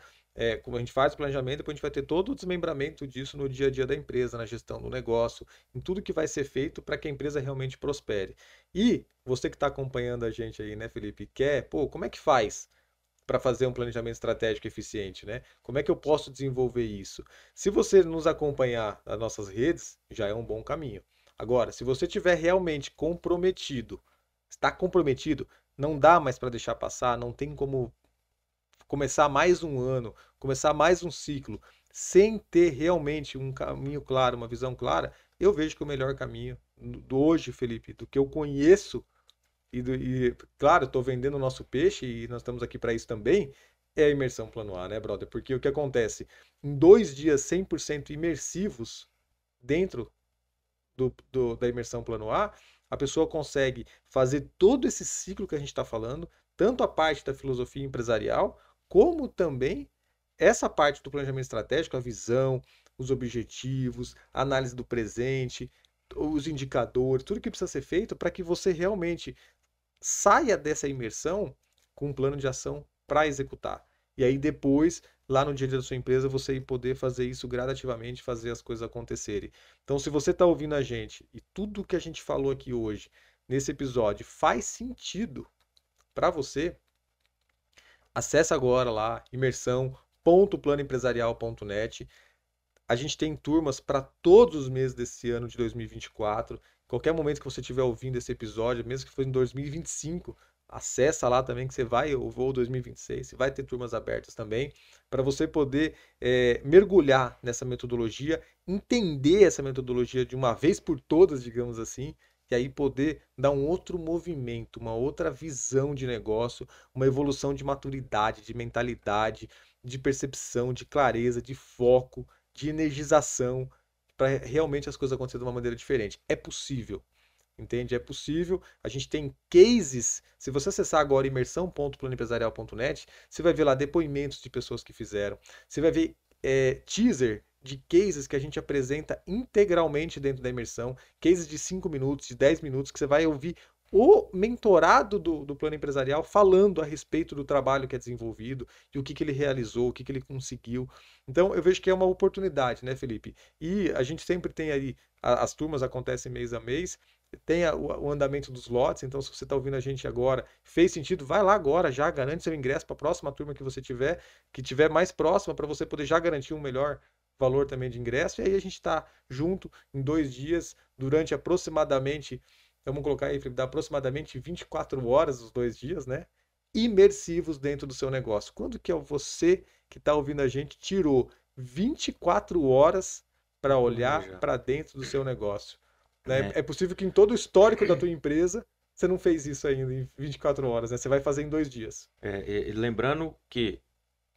como a gente faz o planejamento, depois a gente vai ter todo o desmembramento disso no dia a dia da empresa, na gestão do negócio, em tudo que vai ser feito para que a empresa realmente prospere. E você que está acompanhando a gente aí, né, Felipe, quer, pô, como é que faz para fazer um planejamento estratégico eficiente, né? Como é que eu posso desenvolver isso? Se você nos acompanhar nas nossas redes, já é um bom caminho. Agora, se você estiver realmente comprometido, está comprometido, não dá mais para deixar passar, não tem como começar mais um ano, começar mais um ciclo, sem ter realmente um caminho claro, uma visão clara, eu vejo que o melhor caminho do hoje, Felipe, do que eu conheço claro, estou vendendo o nosso peixe e nós estamos aqui para isso também, é a imersão plano A, né, brother? Porque o que acontece? Em 2 dias 100% imersivos dentro da imersão plano A, a pessoa consegue fazer todo esse ciclo que a gente está falando, tanto a parte da filosofia empresarial, como também essa parte do planejamento estratégico, a visão, os objetivos, a análise do presente, os indicadores, tudo que precisa ser feito para que você realmente saia dessa imersão com um plano de ação para executar. E aí depois, lá no dia a dia da sua empresa, você ir poder fazer isso gradativamente, fazer as coisas acontecerem. Então, se você está ouvindo a gente e tudo que a gente falou aqui hoje, nesse episódio, faz sentido para você, acessa agora lá, imersão.planoempresarial.net. A gente tem turmas para todos os meses desse ano de 2024. Qualquer momento que você estiver ouvindo esse episódio, mesmo que for em 2025, acessa lá também que você vai, ou 2026, vai ter turmas abertas também, para você poder mergulhar nessa metodologia, entender essa metodologia de uma vez por todas, digamos assim, e aí poder dar um outro movimento, uma outra visão de negócio, uma evolução de maturidade, de mentalidade, de percepção, de clareza, de foco, de energização, para realmente as coisas acontecerem de uma maneira diferente. É possível, entende? É possível. A gente tem cases. Se você acessar agora imersão.planoempresarial.net, você vai ver lá depoimentos de pessoas que fizeram. Você vai ver teaser de cases que a gente apresenta integralmente dentro da imersão, cases de 5 minutos, de 10 minutos, que você vai ouvir o mentorado do plano empresarial falando a respeito do trabalho que é desenvolvido e o que ele realizou, o que ele conseguiu. Então, eu vejo que é uma oportunidade, né, Felipe? E a gente sempre tem aí, as turmas acontecem mês a mês, tem o andamento dos lotes, então se você está ouvindo a gente agora, fez sentido, vai lá agora, já garante seu ingresso para a próxima turma que você tiver, que tiver mais próxima, para você poder já garantir um melhor valor também de ingresso, e aí a gente está junto em 2 dias, durante aproximadamente, vamos colocar aí, Felipe, dá aproximadamente 24 horas os 2 dias, né? Imersivos dentro do seu negócio. Quando que é você que está ouvindo a gente tirou 24 horas para olhar Planejar. para dentro do seu negócio? Né? É, É possível que em todo o histórico da tua empresa você não fez isso ainda em 24 horas, né? Você vai fazer em 2 dias. e lembrando que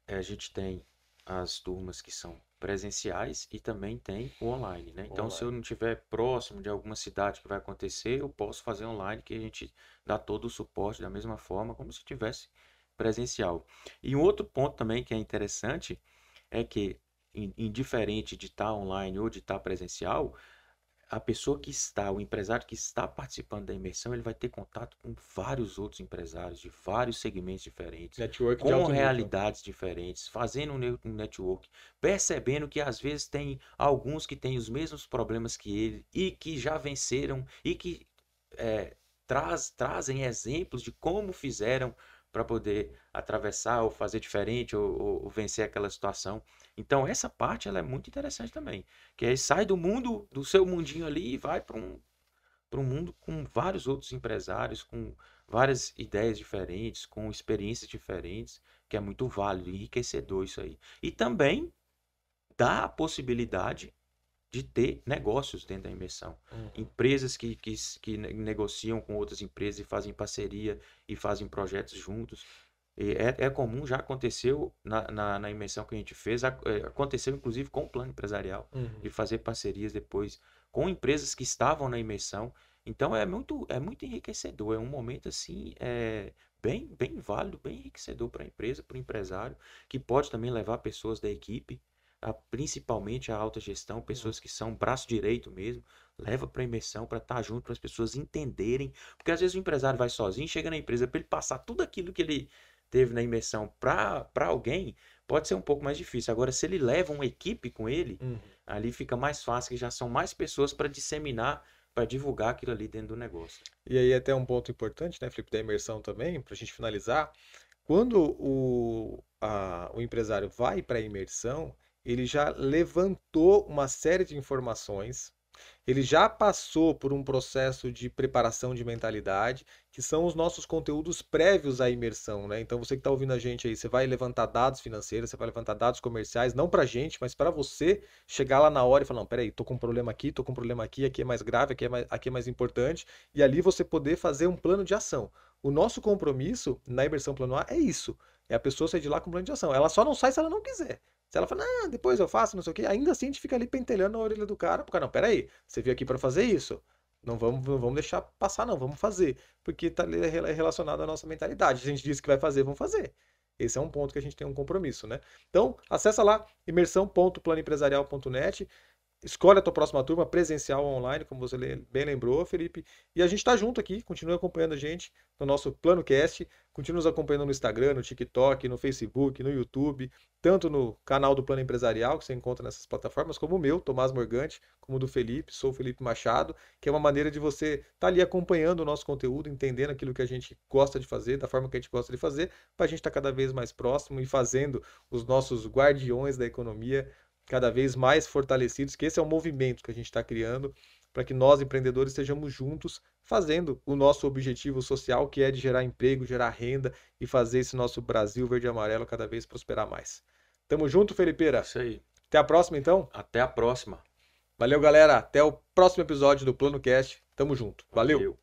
a gente tem as turmas que são presenciais e também tem o online, né? Então, se eu Online. não estiver próximo de alguma cidade que vai acontecer, eu posso fazer online, que a gente dá todo o suporte da mesma forma, como se tivesse presencial. E um outro ponto também que é interessante é que, indiferente de estar online ou de estar presencial, a pessoa que está, o empresário que está participando da imersão, ele vai ter contato com vários outros empresários de vários segmentos diferentes, Network de com alto nível. realidades diferentes, fazendo um network, percebendo que às vezes tem alguns que têm os mesmos problemas que ele e que já venceram e que é, trazem exemplos de como fizeram para poder atravessar ou fazer diferente ou vencer aquela situação. Então essa parte ela é muito interessante também, que aí sai do mundo, do seu mundinho ali e vai para um mundo com vários outros empresários, com várias ideias diferentes, com experiências diferentes, que é muito válido, enriquecedor isso aí. E também dá a possibilidade de ter negócios dentro da imersão. Uhum. Empresas que negociam com outras empresas e fazem parceria e fazem projetos juntos. E é comum, já aconteceu na imersão que a gente fez, aconteceu inclusive com o plano empresarial, de Uhum. fazer parcerias depois com empresas que estavam na imersão. Então é muito enriquecedor, é um momento assim, bem válido, bem enriquecedor para a empresa, para o empresário, que pode também levar pessoas da equipe, principalmente a alta gestão, Uhum. pessoas que são braço direito mesmo, leva para a imersão para estar junto, para as pessoas entenderem, porque às vezes o empresário vai sozinho, chega na empresa para ele passar tudo aquilo que ele teve na imersão para alguém, pode ser um pouco mais difícil. Agora, se ele leva uma equipe com ele, Uhum. ali fica mais fácil, que já são mais pessoas para disseminar, para divulgar aquilo ali dentro do negócio. E aí até um ponto importante, né, Felipe, da imersão também, para a gente finalizar, quando o empresário vai para a imersão, ele já levantou uma série de informações, ele já passou por um processo de preparação de mentalidade, que são os nossos conteúdos prévios à imersão, né? Então você que está ouvindo a gente aí, você vai levantar dados financeiros, você vai levantar dados comerciais, não para a gente, mas para você chegar lá na hora e falar, não, peraí, tô com um problema aqui, tô com um problema aqui é mais grave, aqui é mais importante, e ali você poder fazer um plano de ação. O nosso compromisso na imersão plano A é isso, é a pessoa sair de lá com um plano de ação. Ela só não sai se ela não quiser. Se ela fala, ah, depois eu faço, não sei o quê, ainda assim a gente fica ali pentelhando na orelha do cara, porque, não, peraí, você veio aqui para fazer isso. Não vamos deixar passar, não. Vamos fazer. Porque está relacionado à nossa mentalidade. Se a gente disse que vai fazer, vamos fazer. Esse é um ponto que a gente tem um compromisso, né? Então, acessa lá, imersão.planoempresarial.net. Escolhe a tua próxima turma, presencial ou online, como você bem lembrou, Felipe. E a gente está junto aqui, continue acompanhando a gente no nosso PlanoCast, continue nos acompanhando no Instagram, no TikTok, no Facebook, no YouTube, tanto no canal do Plano Empresarial, que você encontra nessas plataformas, como o meu, Tomás Morgante, como o do Felipe, sou o Felipe Machado, que é uma maneira de você estar ali acompanhando o nosso conteúdo, entendendo aquilo que a gente gosta de fazer, da forma que a gente gosta de fazer, para a gente estar cada vez mais próximo e fazendo os nossos guardiões da economia cada vez mais fortalecidos, que esse é um movimento que a gente está criando para que nós, empreendedores, estejamos juntos fazendo o nosso objetivo social, que é de gerar emprego, gerar renda e fazer esse nosso Brasil verde e amarelo cada vez prosperar mais. Tamo junto, Felipeira. Isso aí. Até a próxima, então. Até a próxima. Valeu, galera. Até o próximo episódio do Plano Cast. Tamo junto. Valeu. Valeu.